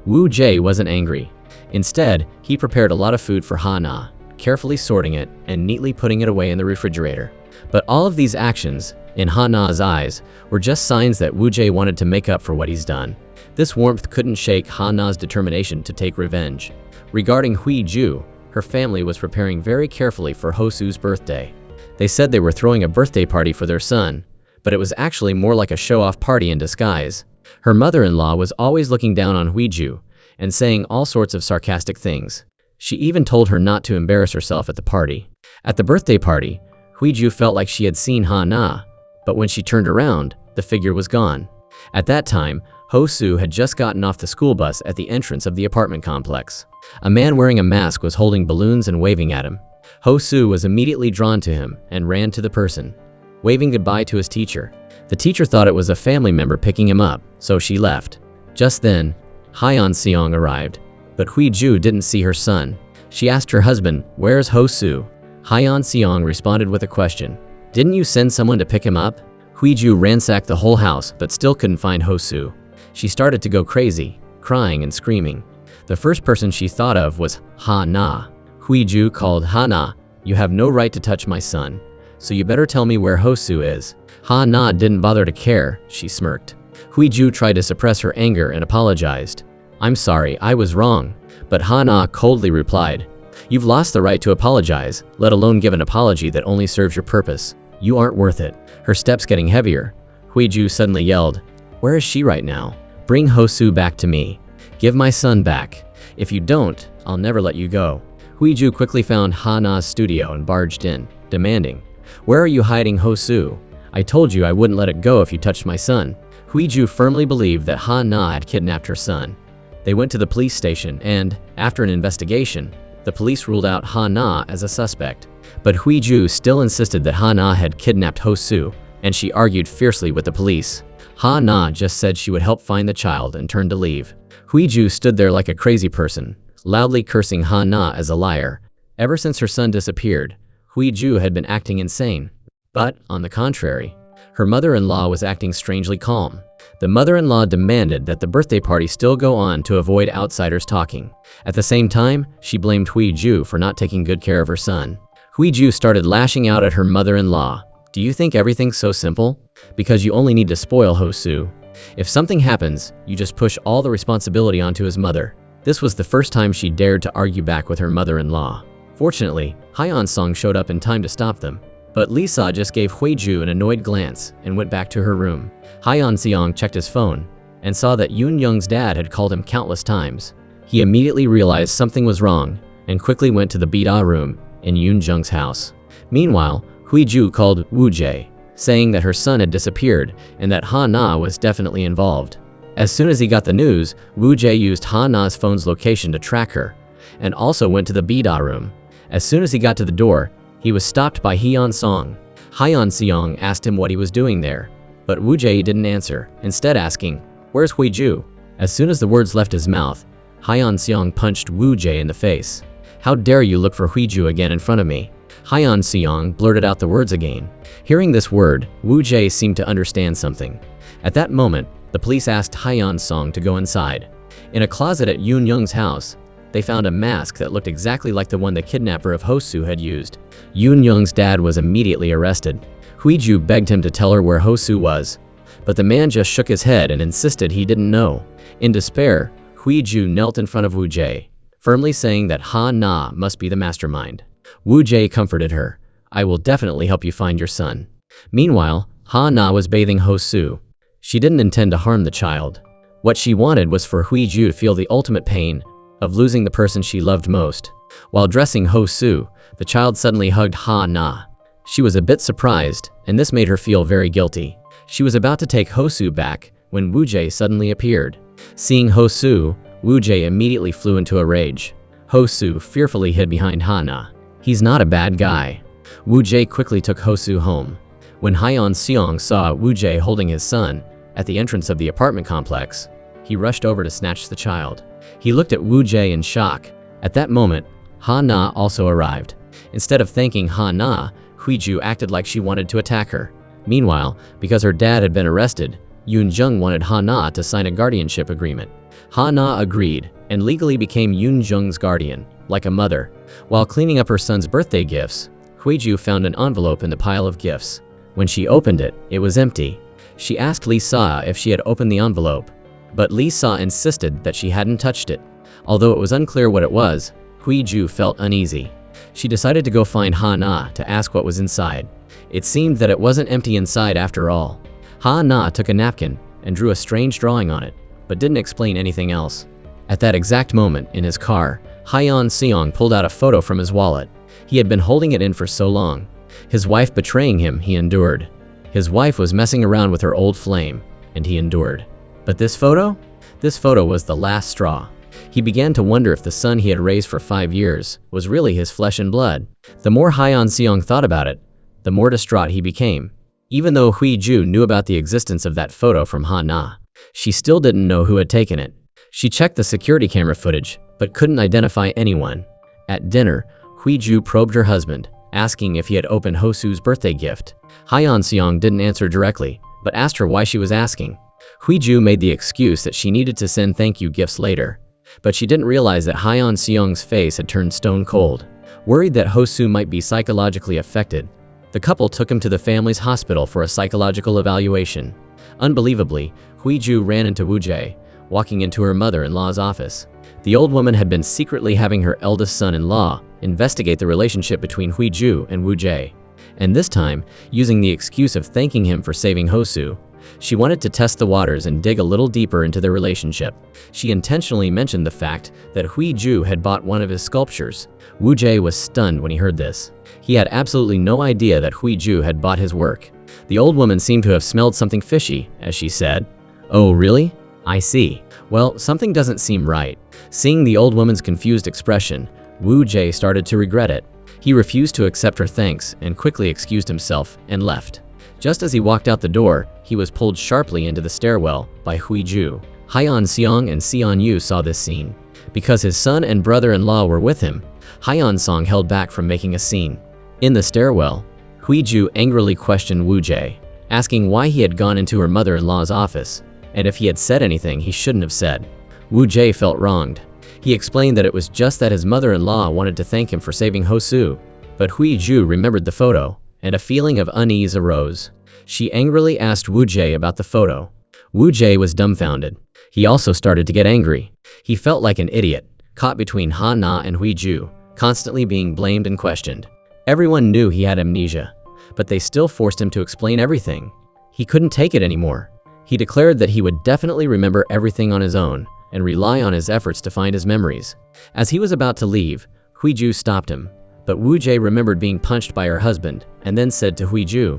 Wu Jie wasn't angry. Instead, he prepared a lot of food for Ha Na, carefully sorting it and neatly putting it away in the refrigerator. But all of these actions, in Ha Na's eyes, were just signs that Wu Jie wanted to make up for what he's done. This warmth couldn't shake Ha Na's determination to take revenge. Regarding Huiju, her family was preparing very carefully for Hosu's birthday. They said they were throwing a birthday party for their son, but it was actually more like a show-off party in disguise. Her mother-in-law was always looking down on Huiju and saying all sorts of sarcastic things. She even told her not to embarrass herself at the party. At the birthday party, Huiju felt like she had seen Ha Na, but when she turned around, the figure was gone. At that time, Hosu had just gotten off the school bus at the entrance of the apartment complex. A man wearing a mask was holding balloons and waving at him. Hosu was immediately drawn to him and ran to the person, waving goodbye to his teacher. The teacher thought it was a family member picking him up, so she left. Just then, Haiyan Xiong arrived, but Huiju didn't see her son. She asked her husband, "Where's Hosu?" Haiyan Xiong responded with a question. "Didn't you send someone to pick him up?" Huiju ransacked the whole house but still couldn't find Hosu. She started to go crazy, crying and screaming. The first person she thought of was Ha Na. Huiju called, "Ha Na, you have no right to touch my son, so you better tell me where Hosu is." Ha Na didn't bother to care, she smirked. Huiju tried to suppress her anger and apologized. "I'm sorry, I was wrong." But Ha-na coldly replied, "You've lost the right to apologize, let alone give an apology that only serves your purpose. You aren't worth it." Her steps getting heavier, Huiju suddenly yelled, "Where is she right now? Bring Hosu back to me. Give my son back. If you don't, I'll never let you go." Huiju quickly found Ha-na's studio and barged in, demanding, "Where are you hiding Hosu? I told you I wouldn't let it go if you touched my son." Huiju firmly believed that Ha-na had kidnapped her son. They went to the police station and, after an investigation, the police ruled out Ha-na as a suspect. But Huiju still insisted that Ha-na had kidnapped Hosu, and she argued fiercely with the police. Ha-na just said she would help find the child and turned to leave. Huiju stood there like a crazy person, loudly cursing Ha-na as a liar. Ever since her son disappeared, Huiju had been acting insane. But, on the contrary, her mother-in-law was acting strangely calm. The mother-in-law demanded that the birthday party still go on to avoid outsiders talking. At the same time, she blamed Huiju for not taking good care of her son. Huiju started lashing out at her mother-in-law. "Do you think everything's so simple? Because you only need to spoil Hosu. If something happens, you just push all the responsibility onto his mother." This was the first time she dared to argue back with her mother-in-law. Fortunately, Hyeon-sung showed up in time to stop them. But Lisa just gave Huiju an annoyed glance and went back to her room. Hyeon-seong checked his phone and saw that Yoon-young's dad had called him countless times. He immediately realized something was wrong and quickly went to the Bida room in Yoon-jung's house. Meanwhile, Huiju called Woo-jae, saying that her son had disappeared and that Ha-na was definitely involved. As soon as he got the news, Woo-jae used Ha-na's phone's location to track her and also went to the Bida room. As soon as he got to the door, he was stopped by Hyeon-song. Hyeon-seong asked him what he was doing there, but Woo-jae didn't answer, instead asking, "Where's Huiju?" As soon as the words left his mouth, Hyeon-seong punched Woo-jae in the face. "How dare you look for Huiju again in front of me?" Hyeon-seong blurted out the words again. Hearing this word, Woo-jae seemed to understand something. At that moment, the police asked Hyeon-song to go inside. In a closet at Yoon-young's house, they found a mask that looked exactly like the one the kidnapper of Hosu had used. Yoon-young's dad was immediately arrested. Huiju begged him to tell her where Hosu was, but the man just shook his head and insisted he didn't know. In despair, Huiju knelt in front of Woo-jae, firmly saying that Ha-na must be the mastermind. Woo-jae comforted her. "I will definitely help you find your son." Meanwhile, Ha-na was bathing Hosu. She didn't intend to harm the child. What she wanted was for Huiju to feel the ultimate pain of losing the person she loved most. While dressing Hosu, the child suddenly hugged Ha-na. She was a bit surprised, and this made her feel very guilty. She was about to take Hosu back when Woo-jae suddenly appeared. Seeing Hosu, Woo-jae immediately flew into a rage. Hosu fearfully hid behind Ha-na. "He's not a bad guy." Woo-jae quickly took Hosu home. When Hyeon-seong saw Woo-jae holding his son at the entrance of the apartment complex, he rushed over to snatch the child. He looked at Woo-jae in shock. At that moment, Ha-na also arrived. Instead of thanking Ha-na, Huiju acted like she wanted to attack her. Meanwhile, because her dad had been arrested, Yoon-jung wanted Ha-na to sign a guardianship agreement. Ha-na agreed and legally became Yoon-jung's guardian, like a mother. While cleaning up her son's birthday gifts, Huiju found an envelope in the pile of gifts. When she opened it, it was empty. She asked Lisa if she had opened the envelope, but Lisa insisted that she hadn't touched it. Although it was unclear what it was, Huiju felt uneasy. She decided to go find Ha-na to ask what was inside. It seemed that it wasn't empty inside after all. Ha-na took a napkin and drew a strange drawing on it, but didn't explain anything else. At that exact moment, in his car, Hyeon-seong pulled out a photo from his wallet. He had been holding it in for so long. His wife betraying him, he endured. His wife was messing around with her old flame, and he endured. But this photo? This photo was the last straw. He began to wonder if the son he had raised for 5 years was really his flesh and blood. The more Hyeon-seong thought about it, the more distraught he became. Even though Huiju knew about the existence of that photo from Ha-na, she still didn't know who had taken it. She checked the security camera footage, but couldn't identify anyone. At dinner, Huiju probed her husband, asking if he had opened Hosu's birthday gift. Hyeon-seong didn't answer directly, but asked her why she was asking. Huiju made the excuse that she needed to send thank you gifts later, but she didn't realize that Hyeon-seong's face had turned stone cold. Worried that Hosu might be psychologically affected, The couple took him to the family's hospital for a psychological evaluation. Unbelievably, Huiju ran into Wu Jie, walking into her mother-in-law's office. The old woman had been secretly having her eldest son-in-law investigate the relationship between Huiju and Wu Jie, and this time, using the excuse of thanking him for saving Hosu. She wanted to test the waters and dig a little deeper into their relationship. She intentionally mentioned the fact that Huiju had bought one of his sculptures. Wu Jie was stunned when he heard this. He had absolutely no idea that Huiju had bought his work. The old woman seemed to have smelled something fishy, as she said, "Oh, really? I see. Well, something doesn't seem right." Seeing the old woman's confused expression, Wu Jie started to regret it. He refused to accept her thanks and quickly excused himself and left. Just as he walked out the door, he was pulled sharply into the stairwell by Huiju. Haiyan Xiong and Xian Yu saw this scene. Because his son and brother-in-law were with him, Haiyan Song held back from making a scene. In the stairwell, Huiju angrily questioned Wu Jie, asking why he had gone into her mother-in-law's office, and if he had said anything he shouldn't have said. Wu Jie felt wronged. He explained that it was just that his mother-in-law wanted to thank him for saving Hosu, but Huiju remembered the photo, and a feeling of unease arose. She angrily asked Wu Jie about the photo. Wu Jie was dumbfounded. He also started to get angry. He felt like an idiot, caught between Ha Na and Huiju, constantly being blamed and questioned. Everyone knew he had amnesia, but they still forced him to explain everything. He couldn't take it anymore. He declared that he would definitely remember everything on his own and rely on his efforts to find his memories. As he was about to leave, Huiju stopped him, but Wu Jie remembered being punched by her husband and then said to Huiju,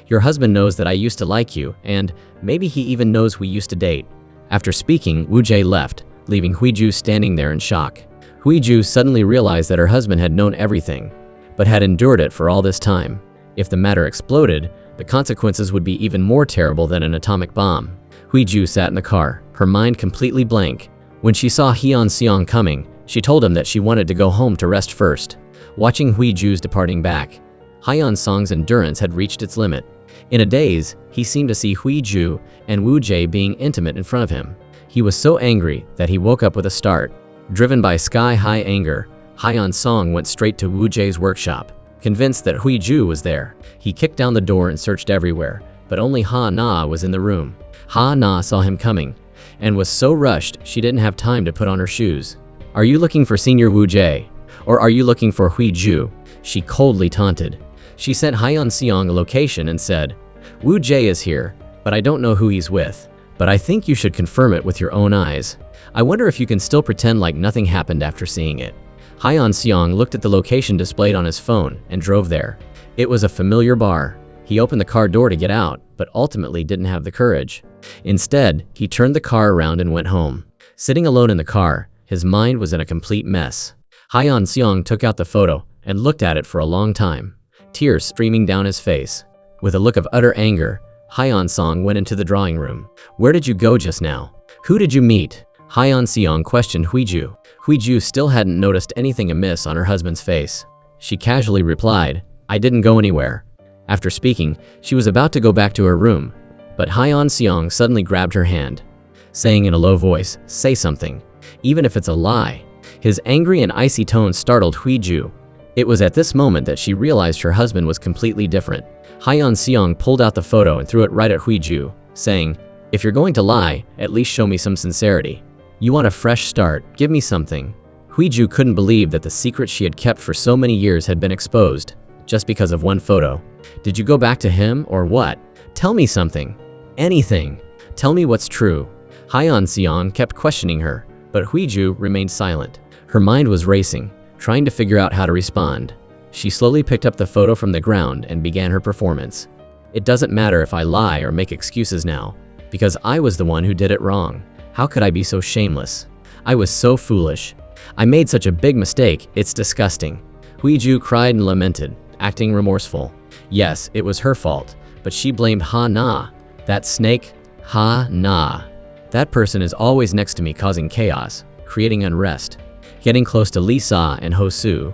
"Your husband knows that I used to like you, and maybe he even knows we used to date." After speaking, Wu Jie left, leaving Huiju standing there in shock. Huiju suddenly realized that her husband had known everything, but had endured it for all this time. If the matter exploded, the consequences would be even more terrible than an atomic bomb. Huiju sat in the car, her mind completely blank. When she saw Haiyan Xiong coming, she told him that she wanted to go home to rest first. Watching Huiju's departing back, Haiyan Song's endurance had reached its limit. In a daze, he seemed to see Huiju and Wu Jie being intimate in front of him. He was so angry that he woke up with a start. Driven by sky-high anger, Haiyan Song went straight to Wu Jie's workshop. Convinced that Huiju was there, he kicked down the door and searched everywhere, but only Ha Na was in the room. Ha Na saw him coming, and was so rushed she didn't have time to put on her shoes. "Are you looking for Senior Wu Jie? Or are you looking for Huiju?" she coldly taunted. She sent Haiyan Xiong a location and said, "Wu Jie is here, but I don't know who he's with. But I think you should confirm it with your own eyes. I wonder if you can still pretend like nothing happened after seeing it." Haiyan Xiong looked at the location displayed on his phone and drove there. It was a familiar bar. He opened the car door to get out, but ultimately didn't have the courage. Instead, he turned the car around and went home. Sitting alone in the car, his mind was in a complete mess. Haiyan Xiong took out the photo and looked at it for a long time, tears streaming down his face. With a look of utter anger, Haiyan Song went into the drawing room. "Where did you go just now? Who did you meet?" Haiyan Xiong questioned Huiju. Huiju still hadn't noticed anything amiss on her husband's face. She casually replied, "I didn't go anywhere." After speaking, she was about to go back to her room, but Haiyan Xiong suddenly grabbed her hand, saying in a low voice, "Say something, even if it's a lie." His angry and icy tone startled Huiju. It was at this moment that she realized her husband was completely different. Haiyan Xiong pulled out the photo and threw it right at Huiju, saying, "If you're going to lie, at least show me some sincerity. You want a fresh start, give me something." Huiju couldn't believe that the secret she had kept for so many years had been exposed, just because of one photo. "Did you go back to him, or what? Tell me something. Anything. Tell me what's true." Haiyan Xiong kept questioning her, but Huiju remained silent. Her mind was racing, trying to figure out how to respond. She slowly picked up the photo from the ground and began her performance. "It doesn't matter if I lie or make excuses now, because I was the one who did it wrong. How could I be so shameless? I was so foolish. I made such a big mistake, it's disgusting." Huiju cried and lamented, acting remorseful. Yes, it was her fault, but she blamed Ha Na. That snake, Ha Na. That person is always next to me causing chaos, creating unrest, getting close to Lisa and Hosu,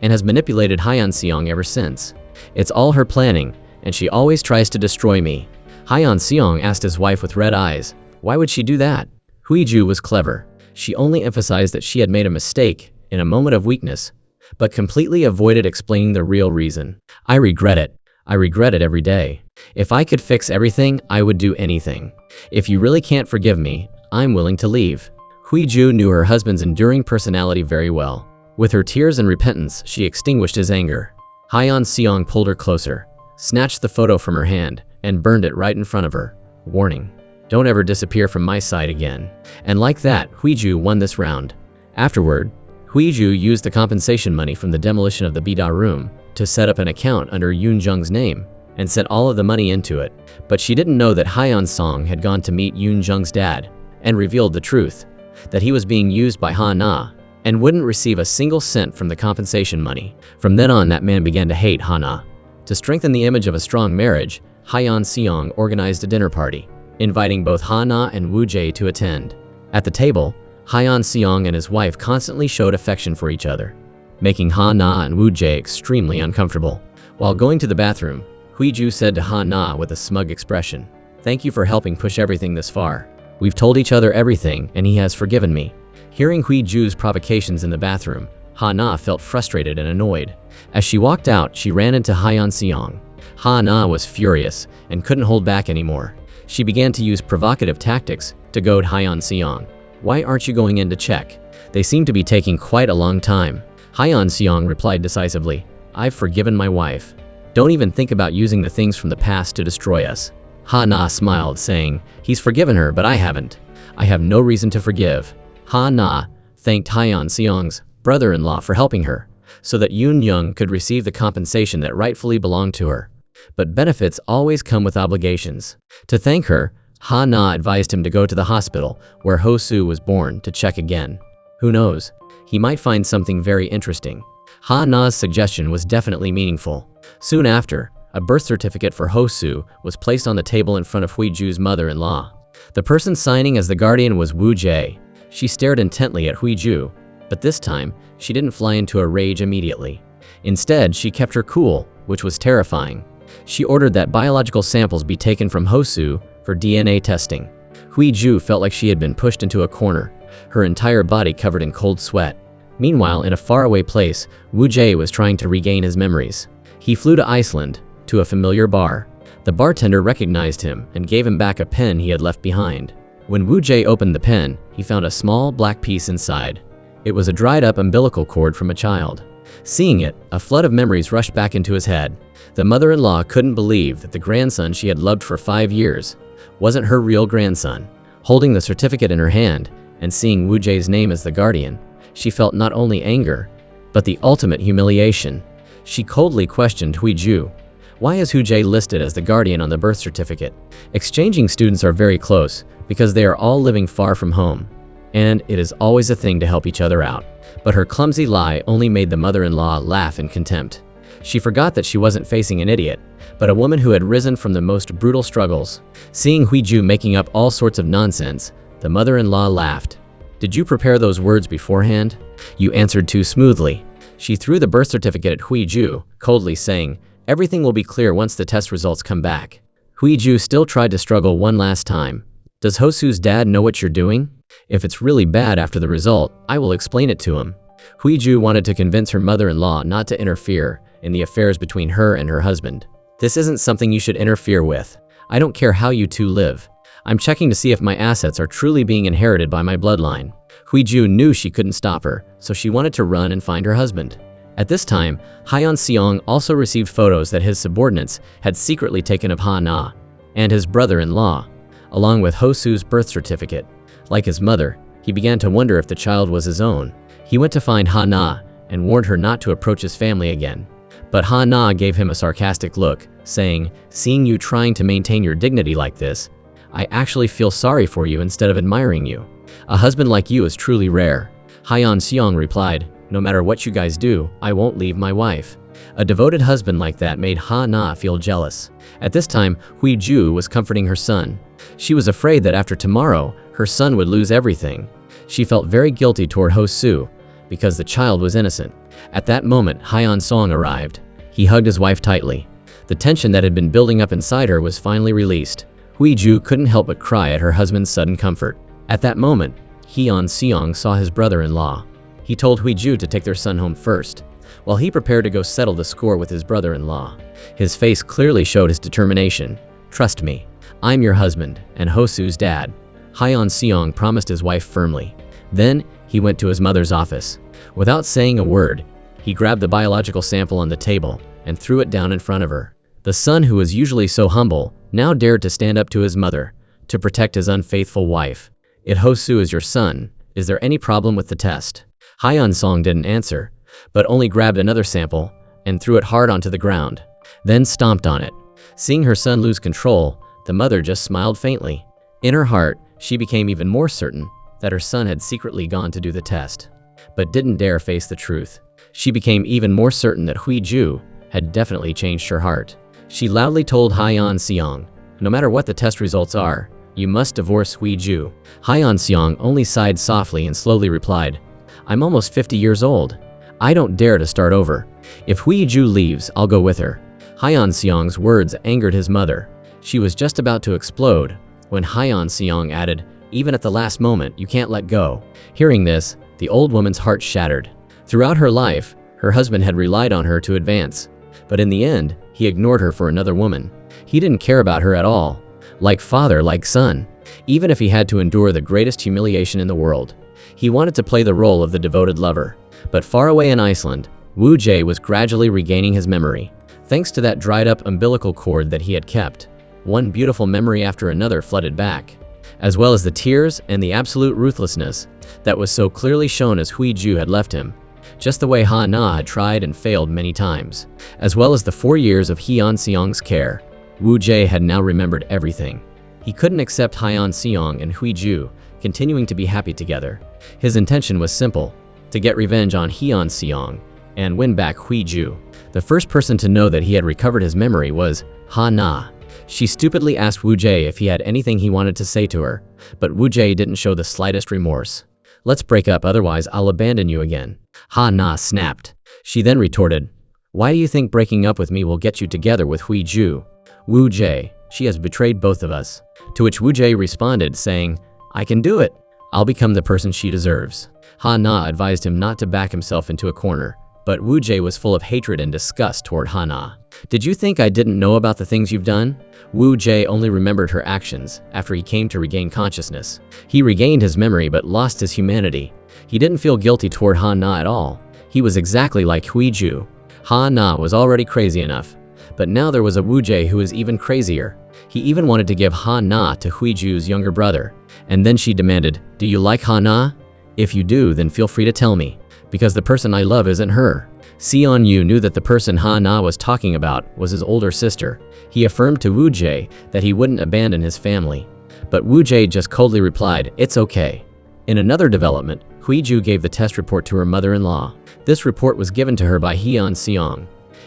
and has manipulated Haiyan Xiong ever since. It's all her planning, and she always tries to destroy me. Haiyan Xiong asked his wife with red eyes, "Why would she do that?" Huiju was clever. She only emphasized that she had made a mistake in a moment of weakness, but completely avoided explaining the real reason. "I regret it. I regret it every day. If I could fix everything, I would do anything. If you really can't forgive me, I'm willing to leave. Huiju knew her husband's enduring personality very well. With her tears and repentance, she extinguished his anger. Hyeon Seong pulled her closer, snatched the photo from her hand, and burned it right in front of her. Warning: don't ever disappear from my side again. And like that, Huiju won this round. Afterward, Huiju used the compensation money from the demolition of the Bida room to set up an account under Yoon Jung's name and sent all of the money into it. But she didn't know that Hyeon Song had gone to meet Yoon Jung's dad and revealed the truth, that he was being used by Ha Na and wouldn't receive a single cent from the compensation money. From then on, that man began to hate Ha Na. To strengthen the image of a strong marriage, Hyeon Seong organized a dinner party, inviting both Ha Na and Woo Jae to attend. At the table, Hyeon Seong and his wife constantly showed affection for each other, making Ha Na and Woo Jae extremely uncomfortable. While going to the bathroom, Huiju said to Ha Na with a smug expression, "Thank you for helping push everything this far. We've told each other everything and he has forgiven me." Hearing Huiju's provocations in the bathroom, Ha Na felt frustrated and annoyed. As she walked out, she ran into Hyeon Seong. Ha Na was furious and couldn't hold back anymore. She began to use provocative tactics to goad Hyeon Seong. "Why aren't you going in to check? They seem to be taking quite a long time." Hyeon Seong replied decisively, "I've forgiven my wife. Don't even think about using the things from the past to destroy us." Ha Na smiled, saying, "He's forgiven her, but I haven't. I have no reason to forgive." Ha Na thanked Hyeon Seong's brother-in-law for helping her, so that Yoon Jung could receive the compensation that rightfully belonged to her. But benefits always come with obligations. To thank her, Ha Na advised him to go to the hospital where Ho Soo was born to check again. Who knows? He might find something very interesting. Ha Na's suggestion was definitely meaningful. Soon after, a birth certificate for Ho Soo was placed on the table in front of Huiju's mother-in-law. The person signing as the guardian was Woo Jae. She stared intently at Huiju, but this time, she didn't fly into a rage immediately. Instead, she kept her cool, which was terrifying. She ordered that biological samples be taken from Ho Soo for DNA testing. Huiju felt like she had been pushed into a corner, her entire body covered in cold sweat. Meanwhile, in a faraway place, Woo Jae was trying to regain his memories. He flew to Iceland, to a familiar bar. The bartender recognized him and gave him back a pen he had left behind. When Woo Jae opened the pen, he found a small black piece inside. It was a dried-up umbilical cord from a child. Seeing it, a flood of memories rushed back into his head. The mother-in-law couldn't believe that the grandson she had loved for 5 years wasn't her real grandson. Holding the certificate in her hand and seeing Woo Jae's name as the guardian, she felt not only anger, but the ultimate humiliation. She coldly questioned Huiju. Why is Woo Jae listed as the guardian on the birth certificate? Exchanging students are very close because they are all living far from home, and it is always a thing to help each other out. But her clumsy lie only made the mother-in-law laugh in contempt. She forgot that she wasn't facing an idiot, but a woman who had risen from the most brutal struggles. Seeing Huiju making up all sorts of nonsense, the mother-in-law laughed. "Did you prepare those words beforehand? You answered too smoothly." She threw the birth certificate at Huiju, coldly saying, "Everything will be clear once the test results come back." Huiju still tried to struggle one last time. "Does Hosu's dad know what you're doing? If it's really bad after the result, I will explain it to him." Huiju wanted to convince her mother-in-law not to interfere in the affairs between her and her husband. "This isn't something you should interfere with. I don't care how you two live. I'm checking to see if my assets are truly being inherited by my bloodline." Huiju knew she couldn't stop her, so she wanted to run and find her husband. At this time, Hyeon Seong also received photos that his subordinates had secretly taken of Ha Na and his brother-in-law, along with Ho Soo's birth certificate. Like his mother, he began to wonder if the child was his own. He went to find Ha Na and warned her not to approach his family again. But Ha Na gave him a sarcastic look, saying, "Seeing you trying to maintain your dignity like this, I actually feel sorry for you instead of admiring you. A husband like you is truly rare." Hyeon Seong replied, "No matter what you guys do, I won't leave my wife." A devoted husband like that made Ha Na feel jealous. At this time, Huiju was comforting her son. She was afraid that after tomorrow, her son would lose everything. She felt very guilty toward Ho Soo, because the child was innocent. At that moment, Hyeon Song arrived. He hugged his wife tightly. The tension that had been building up inside her was finally released. Huiju couldn't help but cry at her husband's sudden comfort. At that moment, Hyeon Seong saw his brother-in-law. He told Huiju to take their son home first. while he prepared to go settle the score with his brother-in-law. His face clearly showed his determination. "Trust me, I'm your husband and Hosu's dad," Hyeon Seong promised his wife firmly. Then, he went to his mother's office. Without saying a word, he grabbed the biological sample on the table and threw it down in front of her. The son, who was usually so humble, now dared to stand up to his mother to protect his unfaithful wife. "If Hosu is your son, is there any problem with the test?" Hyeon Seong didn't answer, but only grabbed another sample and threw it hard onto the ground, then stomped on it. Seeing her son lose control, the mother just smiled faintly. In her heart, she became even more certain that her son had secretly gone to do the test, but didn't dare face the truth. She became even more certain that Hui-ju had definitely changed her heart. She loudly told Hyeon Seong, "No matter what the test results are, you must divorce Hui-ju." Hyeon Seong only sighed softly and slowly replied, "I'm almost 50 years old. I don't dare to start over. If Hui-ju leaves, I'll go with her." Hyeon Seong's words angered his mother. She was just about to explode when Hyeon Seong added, "Even at the last moment, you can't let go." Hearing this, the old woman's heart shattered. Throughout her life, her husband had relied on her to advance, but in the end, he ignored her for another woman. He didn't care about her at all. Like father, like son. Even if he had to endure the greatest humiliation in the world, he wanted to play the role of the devoted lover. But far away in Iceland, Woo-jae was gradually regaining his memory. Thanks to that dried-up umbilical cord that he had kept, one beautiful memory after another flooded back, as well as the tears and the absolute ruthlessness that was so clearly shown as Hui-ju had left him, just the way Ha-na had tried and failed many times, as well as the 4 years of Hyeon Seong's care. Woo-jae had now remembered everything. He couldn't accept Hyeon Seong and Hui-ju continuing to be happy together. His intention was simple: to get revenge on Hyeon Seong and win back Hui-ju. The first person to know that he had recovered his memory was Ha-na. She stupidly asked Woo-jae if he had anything he wanted to say to her, but Woo-jae didn't show the slightest remorse. "Let's break up, otherwise I'll abandon you again," Ha-na snapped. She then retorted, "Why do you think breaking up with me will get you together with Hui-ju? Woo-jae, she has betrayed both of us." To which Woo-jae responded, saying, "I can do it. I'll become the person she deserves." Ha-na advised him not to back himself into a corner, but Woo-jae was full of hatred and disgust toward Ha-na. "Did you think I didn't know about the things you've done?" Woo-jae only remembered her actions after he came to regain consciousness. He regained his memory but lost his humanity. He didn't feel guilty toward Ha-na at all. He was exactly like Hui-ju. Ha-na was already crazy enough, but now there was a Woo-jae who was even crazier. He even wanted to give Ha-na to Hui-ju's younger brother. And then she demanded, "Do you like Ha-na? If you do, then feel free to tell me, because the person I love isn't her." Seon-yu knew that the person Ha-na was talking about was his older sister. He affirmed to Woo-jae that he wouldn't abandon his family. But Woo-jae just coldly replied, "It's okay." In another development, Hui-ju gave the test report to her mother-in-law. This report was given to her by Hyeon Seong.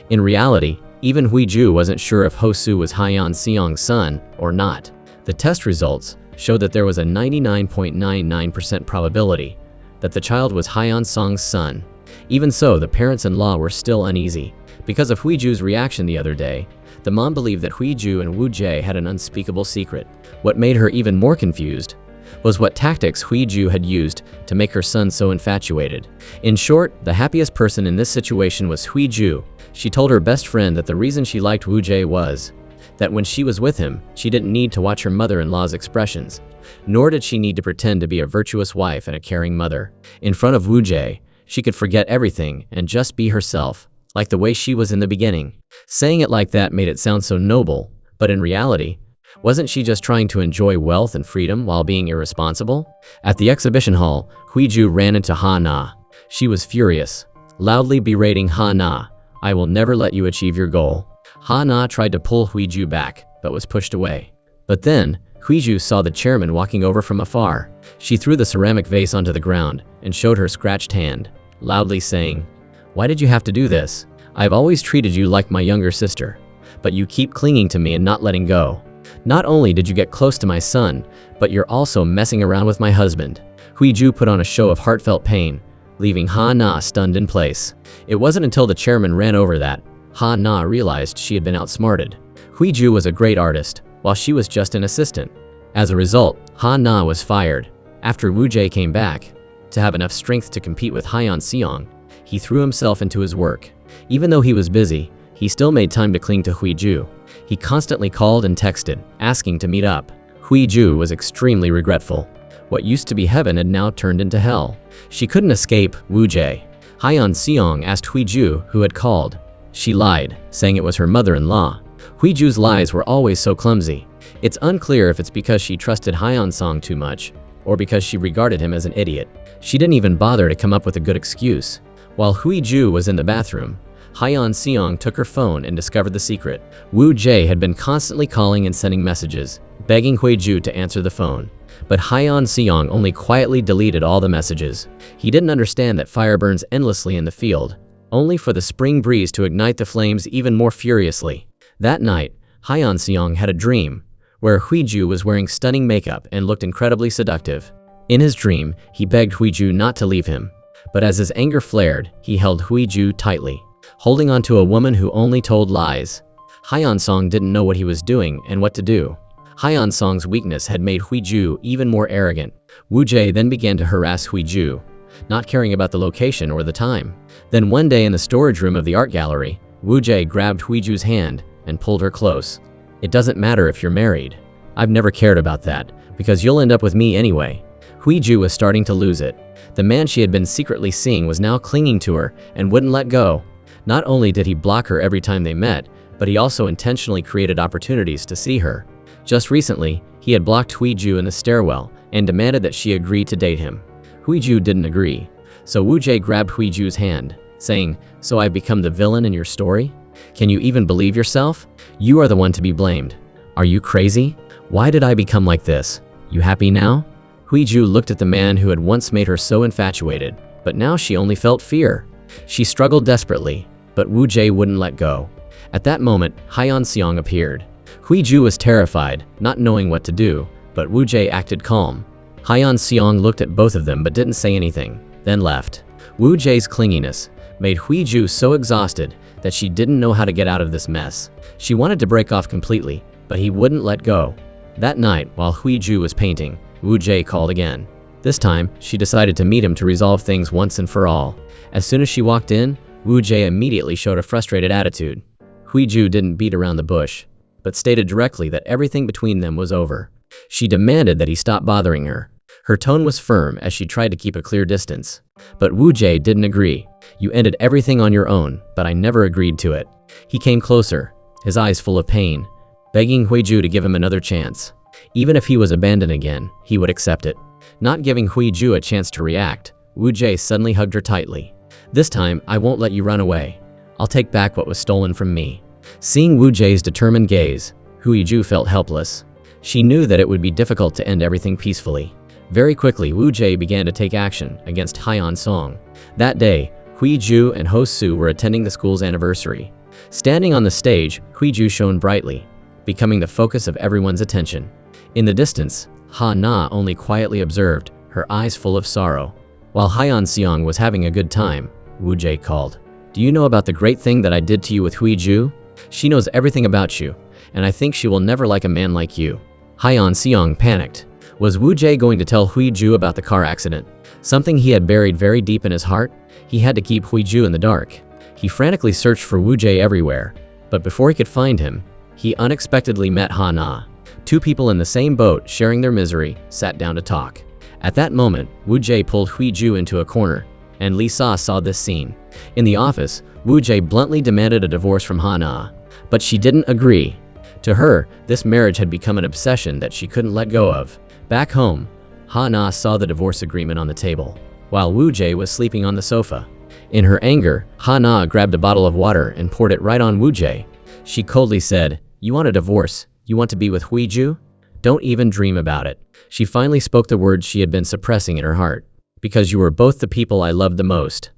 In reality, even Hui-ju wasn't sure if Hosu was Hyeon Seong's son or not. The test results showed that there was a 99.99% probability that the child was Hyeon Seong's son. Even so, the parents-in-law were still uneasy. Because of Hui-ju's reaction the other day, the mom believed that Hui-ju and Woo-jae had an unspeakable secret. What made her even more confused was what tactics Hui-ju had used to make her son so infatuated. In short, the happiest person in this situation was Hui-ju. She told her best friend that the reason she liked Woo-jae was that when she was with him, she didn't need to watch her mother-in-law's expressions, nor did she need to pretend to be a virtuous wife and a caring mother. In front of Woo-jae, she could forget everything and just be herself, like the way she was in the beginning. Saying it like that made it sound so noble, but in reality, wasn't she just trying to enjoy wealth and freedom while being irresponsible? At the exhibition hall, Hui-ju ran into Ha-na. She was furious, loudly berating Ha-na, "I will never let you achieve your goal." Ha-na tried to pull Hui-ju back, but was pushed away. But then, Hui-ju saw the chairman walking over from afar. She threw the ceramic vase onto the ground and showed her scratched hand, loudly saying, "Why did you have to do this? I've always treated you like my younger sister, but you keep clinging to me and not letting go. Not only did you get close to my son, but you're also messing around with my husband." Hui-ju put on a show of heartfelt pain, leaving Ha-na stunned in place. It wasn't until the chairman ran over that Ha-na realized she had been outsmarted. Hui-ju was a great artist, while she was just an assistant. As a result, Ha-na was fired. After Woo-jae came back, to have enough strength to compete with Hyeon Seong, he threw himself into his work. Even though he was busy, he still made time to cling to Huiju. He constantly called and texted, asking to meet up. Huiju was extremely regretful. What used to be heaven had now turned into hell. She couldn't escape Wu Jie. Haiyan Xiong asked Huiju who had called. She lied, saying it was her mother-in-law. Huiju's lies were always so clumsy. It's unclear if it's because she trusted Haiyan Song too much, or because she regarded him as an idiot. She didn't even bother to come up with a good excuse. While Huiju was in the bathroom, Haiyan Xiong took her phone and discovered the secret. Wu Jie had been constantly calling and sending messages, begging Huiju to answer the phone. But Haiyan Xiong only quietly deleted all the messages. He didn't understand that fire burns endlessly in the field, only for the spring breeze to ignite the flames even more furiously. That night, Haiyan Xiong had a dream, where Huiju was wearing stunning makeup and looked incredibly seductive. In his dream, he begged Huiju not to leave him. But as his anger flared, he held Huiju tightly, holding on to a woman who only told lies. Haiyan Song didn't know what he was doing and what to do. Haiyan Song's weakness had made Huiju even more arrogant. Wu Jie then began to harass Huiju, not caring about the location or the time. Then one day in the storage room of the art gallery, Wu Jie grabbed Huiju's hand and pulled her close. "It doesn't matter if you're married. I've never cared about that, because you'll end up with me anyway." Huiju was starting to lose it. The man she had been secretly seeing was now clinging to her and wouldn't let go. Not only did he block her every time they met, but he also intentionally created opportunities to see her. Just recently, he had blocked Huiju in the stairwell and demanded that she agree to date him. Huiju didn't agree, so Wu Jie grabbed Huiju's hand, saying, "So I've become the villain in your story? Can you even believe yourself? You are the one to be blamed. Are you crazy? Why did I become like this? You happy now?" Huiju looked at the man who had once made her so infatuated, but now she only felt fear. She struggled desperately, but Wu Jie wouldn't let go. At that moment, Haiyan Xiong appeared. Huiju was terrified, not knowing what to do, but Wu Jie acted calm. Haiyan Xiong looked at both of them but didn't say anything, then left. Wu Jie's clinginess made Huiju so exhausted that she didn't know how to get out of this mess. She wanted to break off completely, but he wouldn't let go. That night, while Huiju was painting, Wu Jie called again. This time, she decided to meet him to resolve things once and for all. As soon as she walked in, Wu Jie immediately showed a frustrated attitude. Huiju didn't beat around the bush, but stated directly that everything between them was over. She demanded that he stop bothering her. Her tone was firm as she tried to keep a clear distance. But Wu Jie didn't agree. "You ended everything on your own, but I never agreed to it." He came closer, his eyes full of pain, begging Huiju to give him another chance. Even if he was abandoned again, he would accept it. Not giving Huiju a chance to react, Wu Jie suddenly hugged her tightly. "This time, I won't let you run away. I'll take back what was stolen from me." Seeing Wu Jie's determined gaze, Huiju felt helpless. She knew that it would be difficult to end everything peacefully. Very quickly, Wu Jie began to take action against Haiyan Song. That day, Huiju and Ho Su were attending the school's anniversary. Standing on the stage, Huiju shone brightly, becoming the focus of everyone's attention. In the distance, Ha Na only quietly observed, her eyes full of sorrow. While Haiyan Xiong was having a good time, Wu Jie called, "Do you know about the great thing that I did to you with Huiju? She knows everything about you, and I think she will never like a man like you." Haiyan Xiong panicked. Was Wu Jie going to tell Huiju about the car accident? Something he had buried very deep in his heart? He had to keep Huiju in the dark. He frantically searched for Wu Jie everywhere, but before he could find him, he unexpectedly met Ha Na. Two people in the same boat, sharing their misery, sat down to talk. At that moment, Wu Jie pulled Huiju into a corner, and Lisa saw this scene. In the office, Wu Jie bluntly demanded a divorce from Ha Na, but she didn't agree. To her, this marriage had become an obsession that she couldn't let go of. Back home, Ha Na saw the divorce agreement on the table, while Wu Jie was sleeping on the sofa. In her anger, Ha Na grabbed a bottle of water and poured it right on Wu Jie. She coldly said, "You want a divorce? You want to be with Huiju? Don't even dream about it." She finally spoke the words she had been suppressing in her heart. "Because you were both the people I loved the most.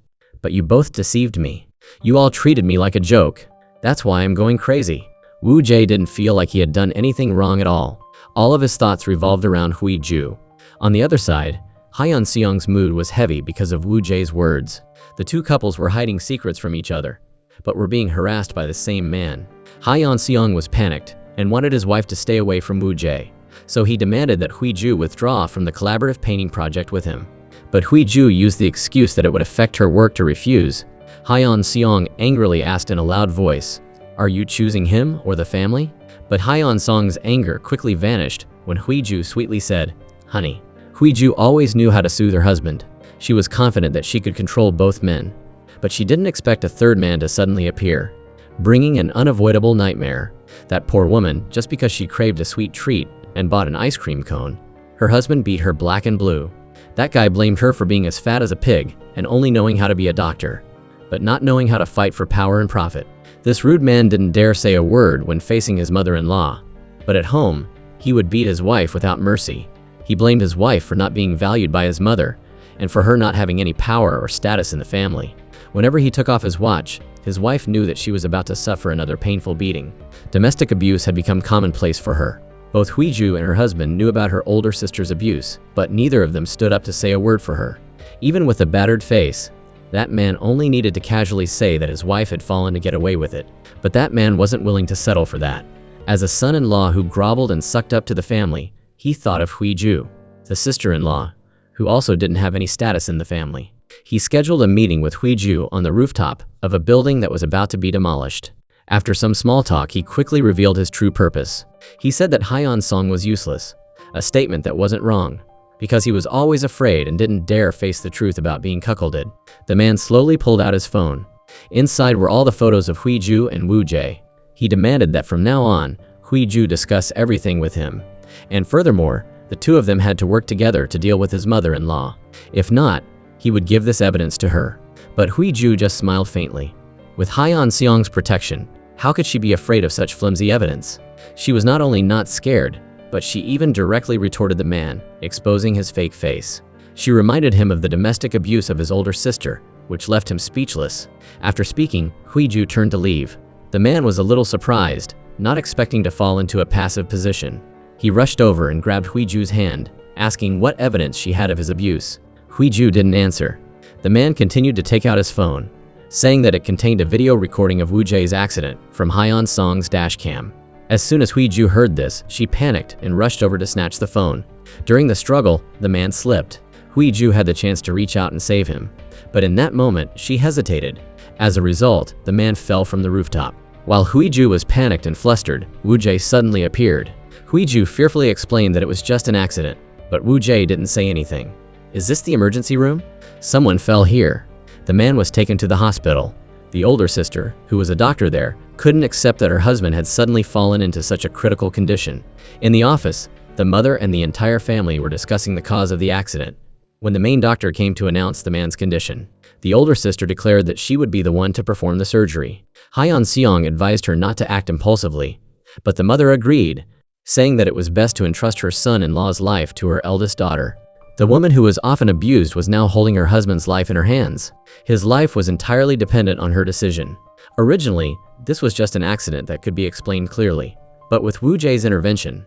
But you both deceived me. You all treated me like a joke. That's why I'm going crazy." Wu Jie didn't feel like he had done anything wrong at all. All of his thoughts revolved around Huiju. On the other side, Haiyan Xiong's mood was heavy because of Wu Jie's words. The two couples were hiding secrets from each other, but were being harassed by the same man. Haiyan Xiong was panicked and wanted his wife to stay away from Wu Jie, so he demanded that Huiju withdraw from the collaborative painting project with him. but Hui Ju used the excuse that it would affect her work to refuse. Hyeon Seong angrily asked in a loud voice, "Are you choosing him or the family?" But Hyeon Song's anger quickly vanished when Hui Ju sweetly said, "Honey." Hui Ju always knew how to soothe her husband. She was confident that she could control both men. But she didn't expect a third man to suddenly appear, bringing an unavoidable nightmare. That poor woman, just because she craved a sweet treat and bought an ice cream cone, her husband beat her black and blue. That guy blamed her for being as fat as a pig and only knowing how to be a doctor, but not knowing how to fight for power and profit. This rude man didn't dare say a word when facing his mother-in-law, but at home, he would beat his wife without mercy. He blamed his wife for not being valued by his mother and for her not having any power or status in the family. Whenever he took off his watch, his wife knew that she was about to suffer another painful beating. Domestic abuse had become commonplace for her. Both Hui Ju and her husband knew about her older sister's abuse, but neither of them stood up to say a word for her. Even with a battered face, that man only needed to casually say that his wife had fallen to get away with it. But that man wasn't willing to settle for that. As a son-in-law who groveled and sucked up to the family, he thought of Hui Ju, the sister-in-law, who also didn't have any status in the family. He scheduled a meeting with Hui Ju on the rooftop of a building that was about to be demolished. After some small talk, he quickly revealed his true purpose. He said that Hyeon Song was useless, a statement that wasn't wrong, because he was always afraid and didn't dare face the truth about being cuckolded. The man slowly pulled out his phone. Inside were all the photos of Hui Ju and Woo Jae. He demanded that from now on, Hui Ju discuss everything with him. And furthermore, the two of them had to work together to deal with his mother-in-law. If not, he would give this evidence to her. But Hui Ju just smiled faintly. With Hyeon Seong's protection, how could she be afraid of such flimsy evidence? She was not only not scared, but she even directly retorted the man, exposing his fake face. She reminded him of the domestic abuse of his older sister, which left him speechless. After speaking, Hui Ju turned to leave. The man was a little surprised, not expecting to fall into a passive position. He rushed over and grabbed Hui Ju's hand, asking what evidence she had of his abuse. Hui Ju didn't answer. The man continued to take out his phone, saying that it contained a video recording of Woo Jae's accident from Hyeon Song's dash cam. As soon as Hui Ju heard this, she panicked and rushed over to snatch the phone. During the struggle, the man slipped. Hui Ju had the chance to reach out and save him, but in that moment, she hesitated. As a result, the man fell from the rooftop. While Hui Ju was panicked and flustered, Woo Jae suddenly appeared. Hui Ju fearfully explained that it was just an accident, but Woo Jae didn't say anything. "Is this the emergency room? Someone fell here." The man was taken to the hospital. The older sister, who was a doctor there, couldn't accept that her husband had suddenly fallen into such a critical condition. In the office, the mother and the entire family were discussing the cause of the accident. When the main doctor came to announce the man's condition, the older sister declared that she would be the one to perform the surgery. Hyeon Seong advised her not to act impulsively, but the mother agreed, saying that it was best to entrust her son-in-law's life to her eldest daughter. The woman who was often abused was now holding her husband's life in her hands. His life was entirely dependent on her decision. Originally, this was just an accident that could be explained clearly. But with Woo Jae's intervention,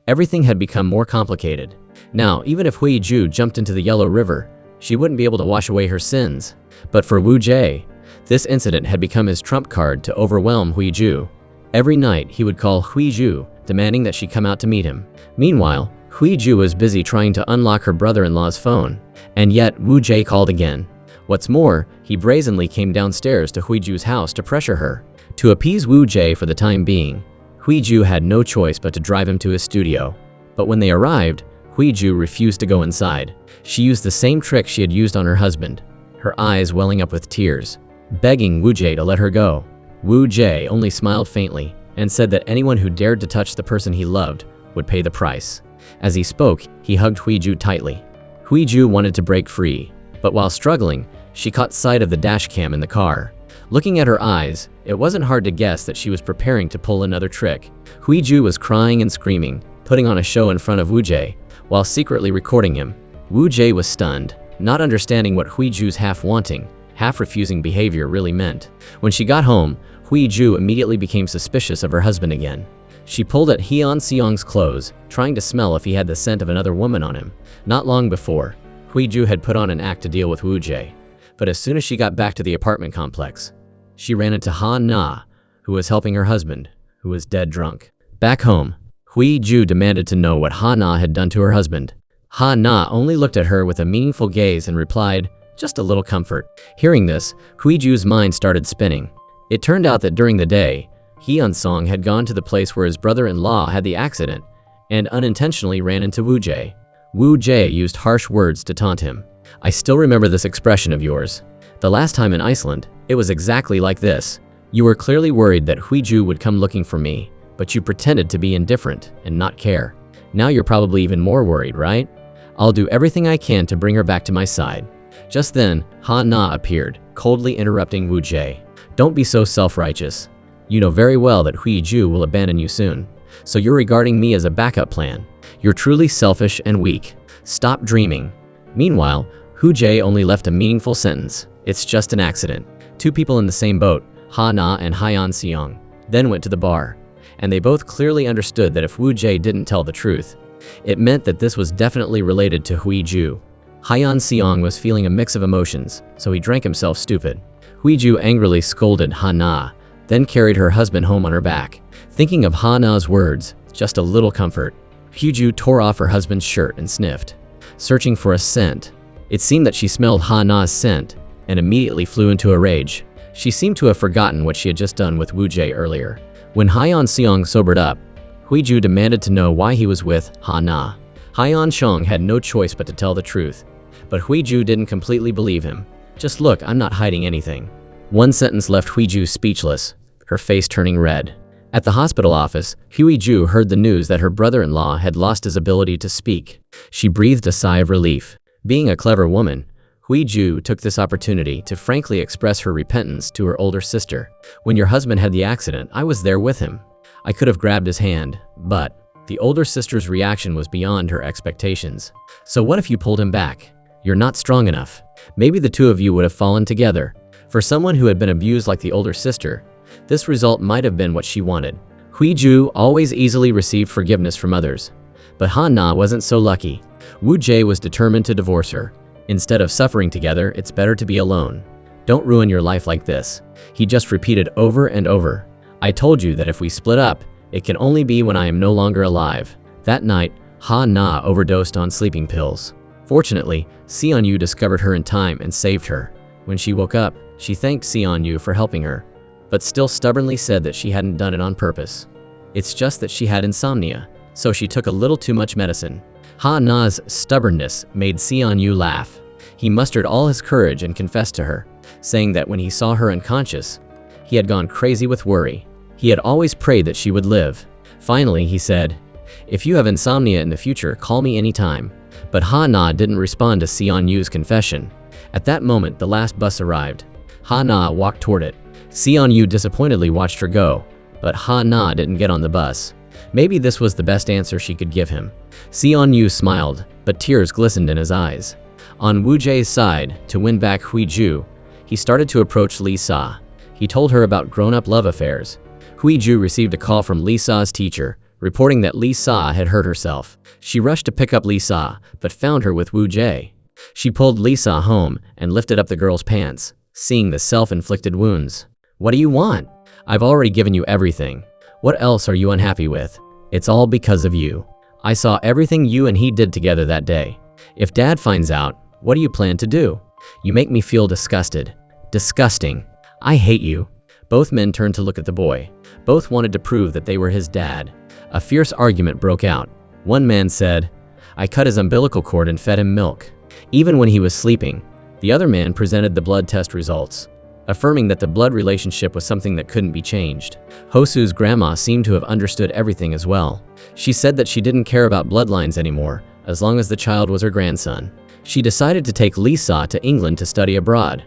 everything had become more complicated. Now, even if Hui Ju jumped into the Yellow River, she wouldn't be able to wash away her sins. But for Woo Jae, this incident had become his trump card to overwhelm Hui Ju. Every night, he would call Hui Ju, demanding that she come out to meet him. Meanwhile, Hui Ju was busy trying to unlock her brother-in-law's phone, and yet Woo Jae called again. What's more, he brazenly came downstairs to Hui Ju's house to pressure her. To appease Woo Jae for the time being, Hui Ju had no choice but to drive him to his studio. But when they arrived, Hui Ju refused to go inside. She used the same trick she had used on her husband, her eyes welling up with tears, begging Woo Jae to let her go. Woo Jae only smiled faintly and said that anyone who dared to touch the person he loved would pay the price. As he spoke, he hugged Hui Ju tightly. Hui Ju wanted to break free, but while struggling, she caught sight of the dash cam in the car. Looking at her eyes, it wasn't hard to guess that she was preparing to pull another trick. Hui Ju was crying and screaming, putting on a show in front of Woo Jae, while secretly recording him. Woo Jae was stunned, not understanding what Hui Ju's half-wanting, half-refusing behavior really meant. When she got home, Hui Ju immediately became suspicious of her husband again. She pulled at Hyeon Seong's clothes, trying to smell if he had the scent of another woman on him. Not long before, Hui Ju had put on an act to deal with Woo Jae. But as soon as she got back to the apartment complex, she ran into Ha Na, who was helping her husband, who was dead drunk. Back home, Hui Ju demanded to know what Ha Na had done to her husband. Ha Na only looked at her with a meaningful gaze and replied, "Just a little comfort." Hearing this, Huiju's mind started spinning. It turned out that during the day, Hyun-song had gone to the place where his brother-in-law had the accident and unintentionally ran into Woo Jae. Woo Jae used harsh words to taunt him. "I still remember this expression of yours. The last time in Iceland, it was exactly like this. You were clearly worried that Huiju would come looking for me, but you pretended to be indifferent and not care. Now you're probably even more worried, right? I'll do everything I can to bring her back to my side." Just then, Ha Na appeared, coldly interrupting Woo Jae. "Don't be so self-righteous. You know very well that Huiju will abandon you soon. So you're regarding me as a backup plan. You're truly selfish and weak. Stop dreaming." Meanwhile, Woo Jae only left a meaningful sentence. "It's just an accident." Two people in the same boat, Ha Na and Hyeon Seong, then went to the bar. And they both clearly understood that if Woo Jae didn't tell the truth, it meant that this was definitely related to Huiju. Hyeon Seong was feeling a mix of emotions, so he drank himself stupid. Huiju angrily scolded Ha Na, then carried her husband home on her back. Thinking of Ha Na's words, "just a little comfort," Huiju tore off her husband's shirt and sniffed, searching for a scent. It seemed that she smelled Ha Na's scent and immediately flew into a rage. She seemed to have forgotten what she had just done with Woo Jae earlier. When Hyeon Seong sobered up, Huiju demanded to know why he was with Ha Na. Hyeon Seong had no choice but to tell the truth, but Huiju didn't completely believe him. "Just look, I'm not hiding anything." One sentence left Huiju speechless, her face turning red. At the hospital office, Huiju heard the news that her brother-in-law had lost his ability to speak. She breathed a sigh of relief. Being a clever woman, Huiju took this opportunity to frankly express her repentance to her older sister. "When your husband had the accident, I was there with him. I could have grabbed his hand, but..." The older sister's reaction was beyond her expectations. "So what if you pulled him back? You're not strong enough. Maybe the two of you would have fallen together." For someone who had been abused like the older sister, this result might have been what she wanted. Huiju always easily received forgiveness from others. But Ha Na wasn't so lucky. Woo Jae was determined to divorce her. "Instead of suffering together, it's better to be alone. Don't ruin your life like this," he just repeated over and over. "I told you that if we split up, it can only be when I am no longer alive." That night, Ha Na overdosed on sleeping pills. Fortunately, Seon-yu discovered her in time and saved her. When she woke up, she thanked Seon-yu for helping her, but still stubbornly said that she hadn't done it on purpose. It's just that she had insomnia, so she took a little too much medicine. Ha Na's stubbornness made Seon-yu laugh. He mustered all his courage and confessed to her, saying that when he saw her unconscious, he had gone crazy with worry. He had always prayed that she would live. Finally, he said, "If you have insomnia in the future, call me anytime." But Ha Na didn't respond to Seon-yu's confession. At that moment, the last bus arrived. Ha Na walked toward it. Seon-yu disappointedly watched her go, but Ha Na didn't get on the bus. Maybe this was the best answer she could give him. Seon-yu smiled, but tears glistened in his eyes. On Woo Jae's side, to win back Huiju, he started to approach Lisa. He told her about grown-up love affairs. Huiju received a call from Lisa's teacher, reporting that Lisa had hurt herself. She rushed to pick up Lisa, but found her with Woo Jae. She pulled Lisa home and lifted up the girl's pants, seeing the self-inflicted wounds. "What do you want? I've already given you everything. What else are you unhappy with? It's all because of you. I saw everything you and he did together that day. If Dad finds out, what do you plan to do? You make me feel disgusted. Disgusting. I hate you." Both men turned to look at the boy. Both wanted to prove that they were his dad. A fierce argument broke out. One man said, "I cut his umbilical cord and fed him milk, even when he was sleeping." The other man presented the blood test results, affirming that the blood relationship was something that couldn't be changed. Hosu's grandma seemed to have understood everything as well. She said that she didn't care about bloodlines anymore, as long as the child was her grandson. She decided to take Lisa to England to study abroad,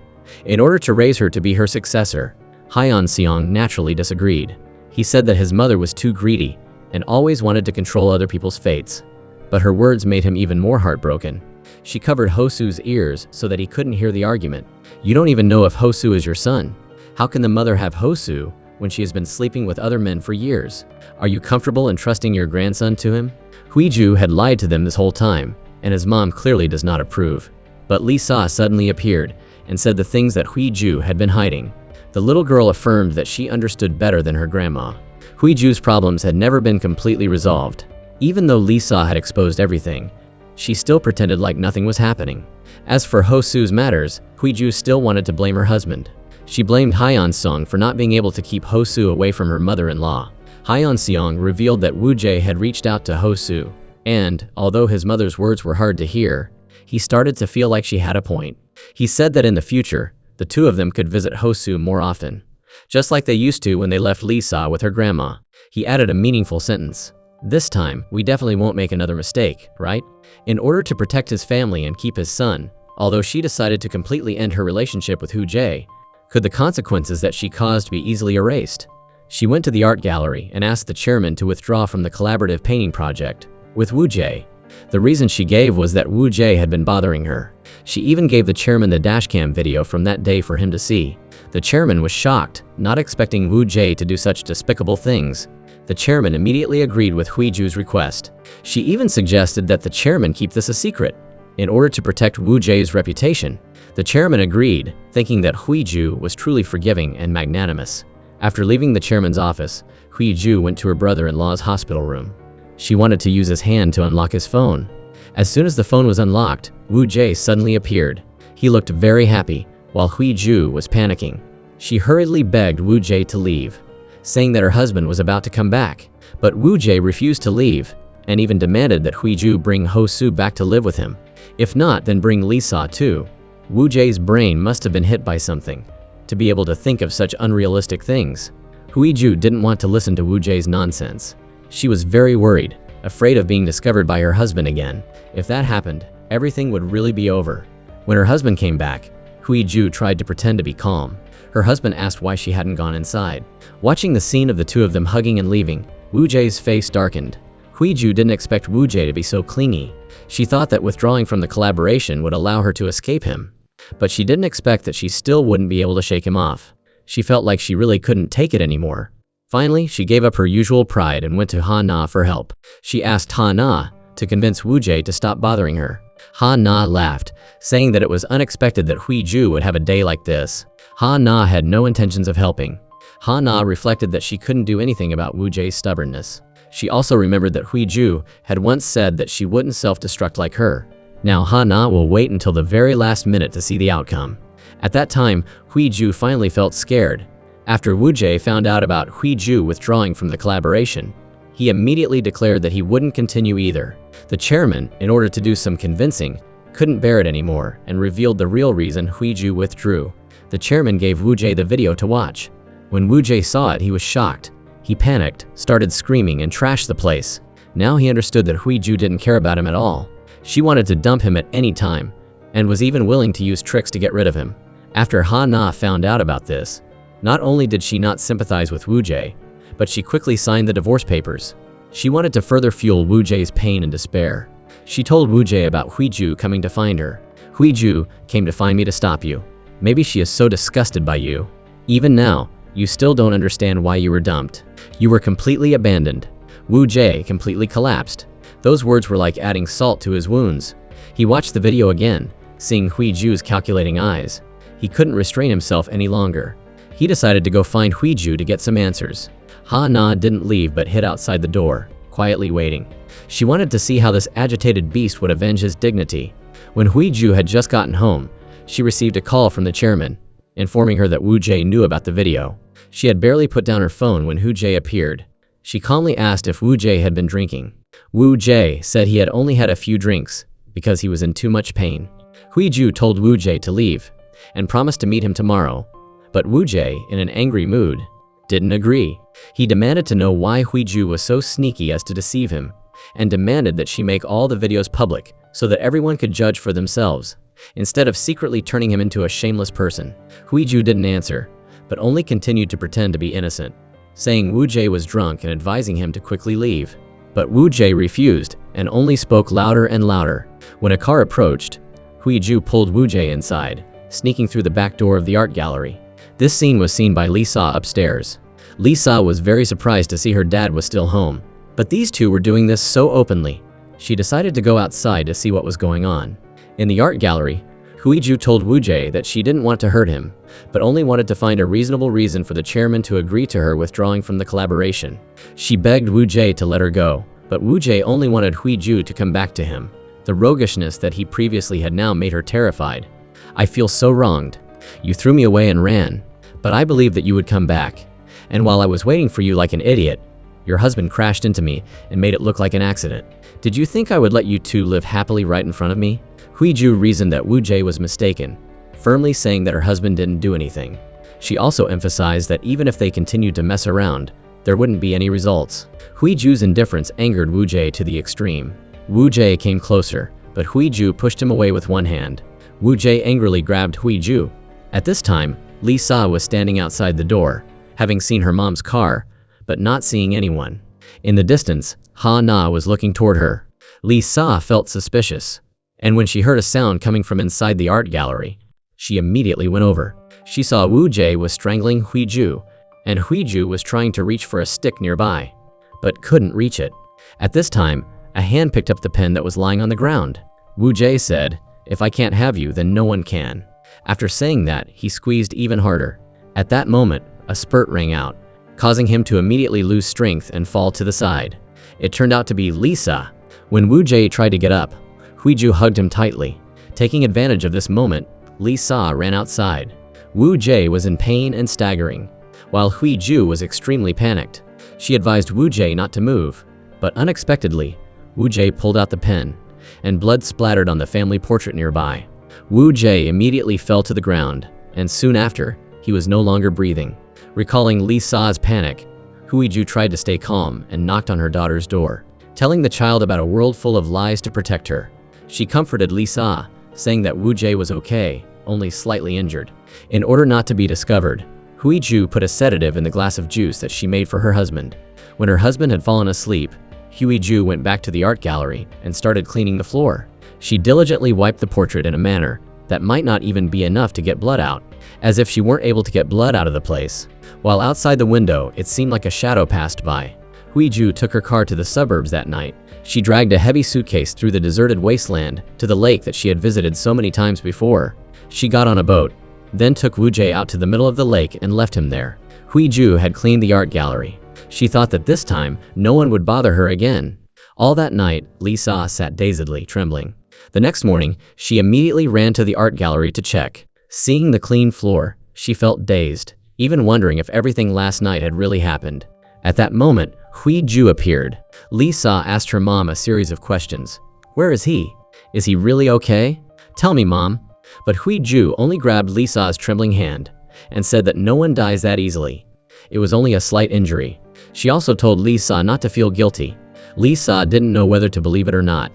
in order to raise her to be her successor. Hyeon Seong naturally disagreed. He said that his mother was too greedy and always wanted to control other people's fates. But her words made him even more heartbroken. She covered Hosu's ears so that he couldn't hear the argument. "You don't even know if Hosu is your son. How can the mother have Hosu when she has been sleeping with other men for years? Are you comfortable entrusting your grandson to him?" Huiju had lied to them this whole time, and his mom clearly does not approve. But Lisa suddenly appeared and said the things that Huiju had been hiding. The little girl affirmed that she understood better than her grandma. Huiju's problems had never been completely resolved. Even though Lisa had exposed everything, she still pretended like nothing was happening. As for Hosu's matters, Huiju still wanted to blame her husband. She blamed Hyun-sung for not being able to keep Hosu away from her mother-in-law. Hyun-seong revealed that Woo-jae had reached out to Hosu, and, although his mother's words were hard to hear, he started to feel like she had a point. He said that in the future, the two of them could visit Hosu more often, just like they used to when they left Lisa with her grandma. He added a meaningful sentence. This time, we definitely won't make another mistake, right? In order to protect his family and keep his son, although she decided to completely end her relationship with Woo-jae, could the consequences that she caused be easily erased? She went to the art gallery and asked the chairman to withdraw from the collaborative painting project with Woo-jae. The reason she gave was that Woo-jae had been bothering her. She even gave the chairman the dashcam video from that day for him to see. The chairman was shocked, not expecting Woo-jae to do such despicable things. The chairman immediately agreed with Huiju's request. She even suggested that the chairman keep this a secret, in order to protect Woo-jae's reputation. The chairman agreed, thinking that Huiju was truly forgiving and magnanimous. After leaving the chairman's office, Huiju went to her brother-in-law's hospital room. She wanted to use his hand to unlock his phone. As soon as the phone was unlocked, Woo-jae suddenly appeared. He looked very happy, while Huiju was panicking. She hurriedly begged Woo-jae to leave, saying that her husband was about to come back. But Woo-jae refused to leave, and even demanded that Huiju bring Hosu back to live with him. If not, then bring Lisa too. Woo-jae's brain must have been hit by something, to be able to think of such unrealistic things. Huiju didn't want to listen to Woo-jae's nonsense. She was very worried, afraid of being discovered by her husband again. If that happened, everything would really be over. When her husband came back, Huiju tried to pretend to be calm. Her husband asked why she hadn't gone inside. Watching the scene of the two of them hugging and leaving, Woo-jae's face darkened. Huiju didn't expect Woo-jae to be so clingy. She thought that withdrawing from the collaboration would allow her to escape him. But she didn't expect that she still wouldn't be able to shake him off. She felt like she really couldn't take it anymore. Finally, she gave up her usual pride and went to Ha-na for help. She asked Ha-na to convince Woo-jae to stop bothering her. Ha-na laughed, saying that it was unexpected that Huiju would have a day like this. Ha-na had no intentions of helping. Ha-na reflected that she couldn't do anything about Woo-jae's stubbornness. She also remembered that Huiju had once said that she wouldn't self-destruct like her. Now Ha-na will wait until the very last minute to see the outcome. At that time, Huiju finally felt scared. After Woo-jae found out about Huiju withdrawing from the collaboration, he immediately declared that he wouldn't continue either. The chairman, in order to do some convincing, couldn't bear it anymore and revealed the real reason Huiju withdrew. The chairman gave Woo-jae the video to watch. When Woo-jae saw it, he was shocked. He panicked, started screaming, and trashed the place. Now he understood that Huiju didn't care about him at all. She wanted to dump him at any time, and was even willing to use tricks to get rid of him. After Ha-na found out about this, not only did she not sympathize with Woo-jae, but she quickly signed the divorce papers. She wanted to further fuel Woo-jae's pain and despair. She told Woo-jae about Huiju coming to find her. Huiju came to find me to stop you. Maybe she is so disgusted by you. Even now, you still don't understand why you were dumped. You were completely abandoned. Woo-jae completely collapsed. Those words were like adding salt to his wounds. He watched the video again, seeing Huiju's calculating eyes. He couldn't restrain himself any longer. He decided to go find Huiju to get some answers. Ha-na didn't leave but hid outside the door, quietly waiting. She wanted to see how this agitated beast would avenge his dignity. When Huiju had just gotten home, she received a call from the chairman, informing her that Woo-jae knew about the video. She had barely put down her phone when Woo-jae appeared. She calmly asked if Woo-jae had been drinking. Woo-jae said he had only had a few drinks, because he was in too much pain. Huiju told Woo-jae to leave, and promised to meet him tomorrow. But Woo-jae, in an angry mood, didn't agree. He demanded to know why Huiju was so sneaky as to deceive him, and demanded that she make all the videos public, so that everyone could judge for themselves, instead of secretly turning him into a shameless person. Huiju didn't answer, but only continued to pretend to be innocent, saying Woo-jae was drunk and advising him to quickly leave. But Woo-jae refused, and only spoke louder and louder. When a car approached, Huiju pulled Woo-jae inside, sneaking through the back door of the art gallery. This scene was seen by Lisa upstairs. Lisa was very surprised to see her dad was still home, but these two were doing this so openly. She decided to go outside to see what was going on. In the art gallery, Huiju told Woo-jae that she didn't want to hurt him, but only wanted to find a reasonable reason for the chairman to agree to her withdrawing from the collaboration. She begged Woo-jae to let her go, but Woo-jae only wanted Huiju to come back to him. The roguishness that he previously had now made her terrified. I feel so wronged. You threw me away and ran, but I believed that you would come back. And while I was waiting for you like an idiot, your husband crashed into me and made it look like an accident. Did you think I would let you two live happily right in front of me? Huiju reasoned that Wu Jie was mistaken, firmly saying that her husband didn't do anything. She also emphasized that even if they continued to mess around, there wouldn't be any results. Huiju's indifference angered Wu Jie to the extreme. Wu Jie came closer, but Huiju pushed him away with one hand. Wu Jie angrily grabbed Huiju. At this time, Li Sa was standing outside the door, having seen her mom's car, but not seeing anyone. In the distance, Ha Na was looking toward her. Li Sa felt suspicious, and when she heard a sound coming from inside the art gallery, she immediately went over. She saw Wu Jie was strangling Huiju, and Huiju was trying to reach for a stick nearby, but couldn't reach it. At this time, a hand picked up the pen that was lying on the ground. Wu Jie said, "If I can't have you, then no one can." After saying that, he squeezed even harder. At that moment, a spurt rang out, causing him to immediately lose strength and fall to the side. It turned out to be Lisa. When Wu Jie tried to get up, Huiju hugged him tightly. Taking advantage of this moment, Lisa ran outside. Wu Jie was in pain and staggering, while Huiju was extremely panicked. She advised Wu Jie not to move, but unexpectedly, Wu Jie pulled out the pen, and blood splattered on the family portrait nearby. Wu Jie immediately fell to the ground, and soon after, he was no longer breathing. Recalling Li Sa's panic, Huiju tried to stay calm and knocked on her daughter's door, telling the child about a world full of lies to protect her. She comforted Li Sa, saying that Wu Jie was okay, only slightly injured. In order not to be discovered, Huiju put a sedative in the glass of juice that she made for her husband. When her husband had fallen asleep, Huiju went back to the art gallery and started cleaning the floor. She diligently wiped the portrait in a manner that might not even be enough to get blood out, as if she weren't able to get blood out of the place. While outside the window, it seemed like a shadow passed by. Huiju took her car to the suburbs that night. She dragged a heavy suitcase through the deserted wasteland to the lake that she had visited so many times before. She got on a boat, then took Wu Jie out to the middle of the lake and left him there. Huiju had cleaned the art gallery. She thought that this time, no one would bother her again. All that night, Li Sa sat dazedly, trembling. The next morning, she immediately ran to the art gallery to check. Seeing the clean floor, she felt dazed, even wondering if everything last night had really happened. At that moment, Huiju appeared. Li Sa asked her mom a series of questions. "Where is he? Is he really okay? Tell me, Mom." But Huiju only grabbed Li Sa's trembling hand and said that no one dies that easily. It was only a slight injury. She also told Li Sa not to feel guilty. Li Sa didn't know whether to believe it or not.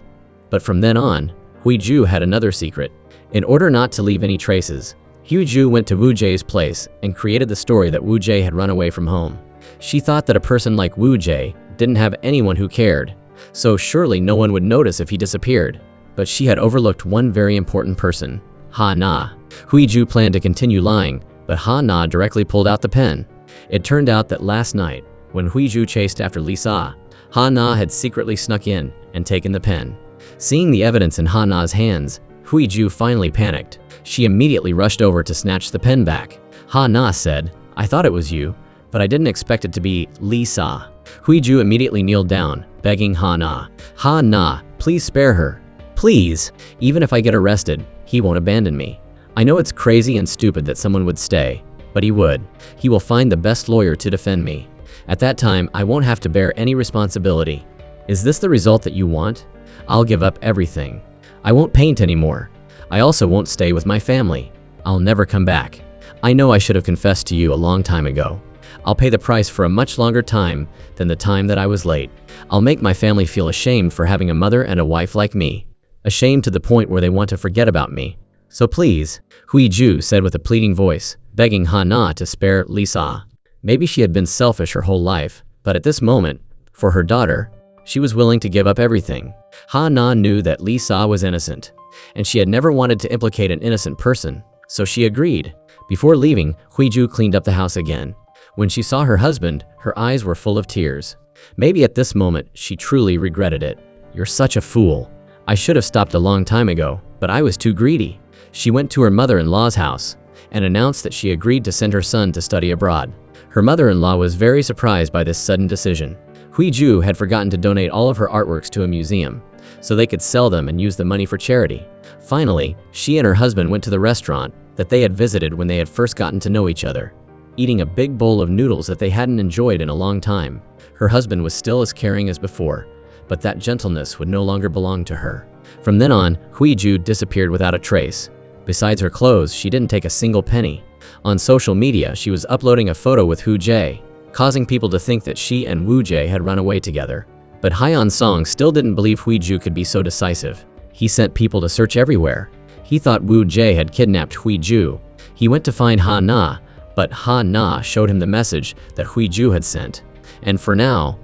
But from then on, Huiju had another secret. In order not to leave any traces, Huiju went to Wu Jie's place and created the story that Wu Jie had run away from home. She thought that a person like Wu Jie didn't have anyone who cared, so surely no one would notice if he disappeared. But she had overlooked one very important person, Ha Na. Huiju planned to continue lying, but Ha Na directly pulled out the pen. It turned out that last night, when Huiju chased after Li Sa, Ha Na had secretly snuck in and taken the pen. Seeing the evidence in Ha Na's hands, Huiju finally panicked. She immediately rushed over to snatch the pen back. Ha Na said, "I thought it was you, but I didn't expect it to be Li Sa." Huiju immediately kneeled down, begging Ha Na, "Ha Na, please spare her. Please, even if I get arrested, he won't abandon me. I know it's crazy and stupid that someone would stay, but he would. He will find the best lawyer to defend me. At that time, I won't have to bear any responsibility. Is this the result that you want? I'll give up everything. I won't paint anymore. I also won't stay with my family. I'll never come back. I know I should have confessed to you a long time ago. I'll pay the price for a much longer time than the time that I was late. I'll make my family feel ashamed for having a mother and a wife like me. Ashamed to the point where they want to forget about me. So please," Huiju said with a pleading voice, begging Ha Na to spare Li Sa. Maybe she had been selfish her whole life, but at this moment, for her daughter, she was willing to give up everything. Ha Na knew that Li Sa was innocent, and she had never wanted to implicate an innocent person, so she agreed. Before leaving, Huiju cleaned up the house again. When she saw her husband, her eyes were full of tears. Maybe at this moment, she truly regretted it. "You're such a fool. I should have stopped a long time ago, but I was too greedy." She went to her mother-in-law's house and announced that she agreed to send her son to study abroad. Her mother-in-law was very surprised by this sudden decision. Huiju had forgotten to donate all of her artworks to a museum, so they could sell them and use the money for charity. Finally, she and her husband went to the restaurant that they had visited when they had first gotten to know each other, eating a big bowl of noodles that they hadn't enjoyed in a long time. Her husband was still as caring as before, but that gentleness would no longer belong to her. From then on, Huiju disappeared without a trace. Besides her clothes, she didn't take a single penny. On social media, she was uploading a photo with Hu Jae, causing people to think that she and Wu Jae had run away together. But Hyeon Song still didn't believe Huiju could be so decisive. He sent people to search everywhere. He thought Wu Jae had kidnapped Huiju. He went to find Ha Na, but Ha Na showed him the message that Huiju had sent. And for now,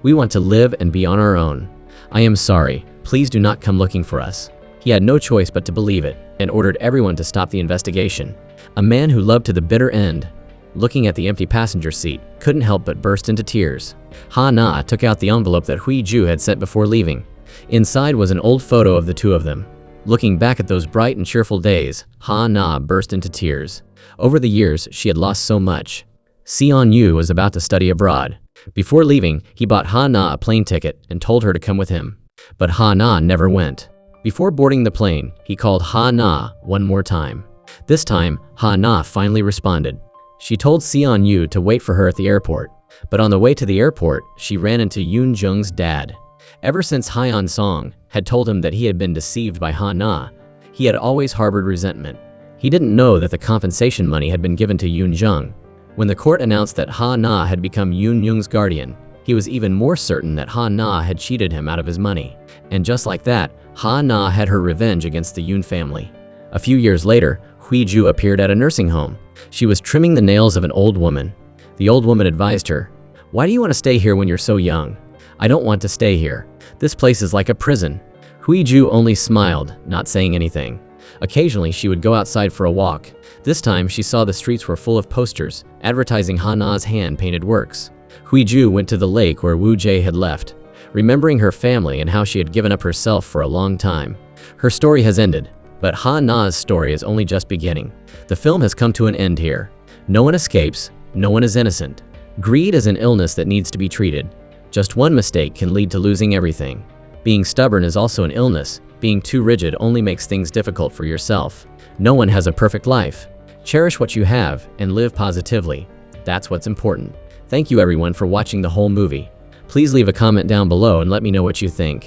we want to live and be on our own. I am sorry, please do not come looking for us. He had no choice but to believe it, and ordered everyone to stop the investigation. A man who loved to the bitter end, looking at the empty passenger seat, couldn't help but burst into tears. Ha Na took out the envelope that Huiju had sent before leaving. Inside was an old photo of the two of them. Looking back at those bright and cheerful days, Ha Na burst into tears. Over the years, she had lost so much. Seon Yu was about to study abroad. Before leaving, he bought Ha Na a plane ticket and told her to come with him. But Ha Na never went. Before boarding the plane, he called Ha Na one more time. This time, Ha Na finally responded. She told Seon Yu to wait for her at the airport. But on the way to the airport, she ran into Yoon Jung's dad. Ever since Hyeon Song had told him that he had been deceived by Ha Na, he had always harbored resentment. He didn't know that the compensation money had been given to Yoon Jung. When the court announced that Ha Na had become Yoon Jung's guardian, he was even more certain that Ha Na had cheated him out of his money. And just like that, Ha Na had her revenge against the Yoon family. A few years later, Huiju appeared at a nursing home. She was trimming the nails of an old woman. The old woman advised her, "Why do you want to stay here when you're so young?" "I don't want to stay here. This place is like a prison." Huiju only smiled, not saying anything. Occasionally, she would go outside for a walk. This time, she saw the streets were full of posters, advertising Ha Na's hand-painted works. Huiju went to the lake where Wu Jae had left, remembering her family and how she had given up herself for a long time. Her story has ended, but Ha Na's story is only just beginning. The film has come to an end here. No one escapes, no one is innocent. Greed is an illness that needs to be treated. Just one mistake can lead to losing everything. Being stubborn is also an illness. Being too rigid only makes things difficult for yourself. No one has a perfect life. Cherish what you have and live positively. That's what's important. Thank you everyone for watching the whole movie. Please leave a comment down below and let me know what you think.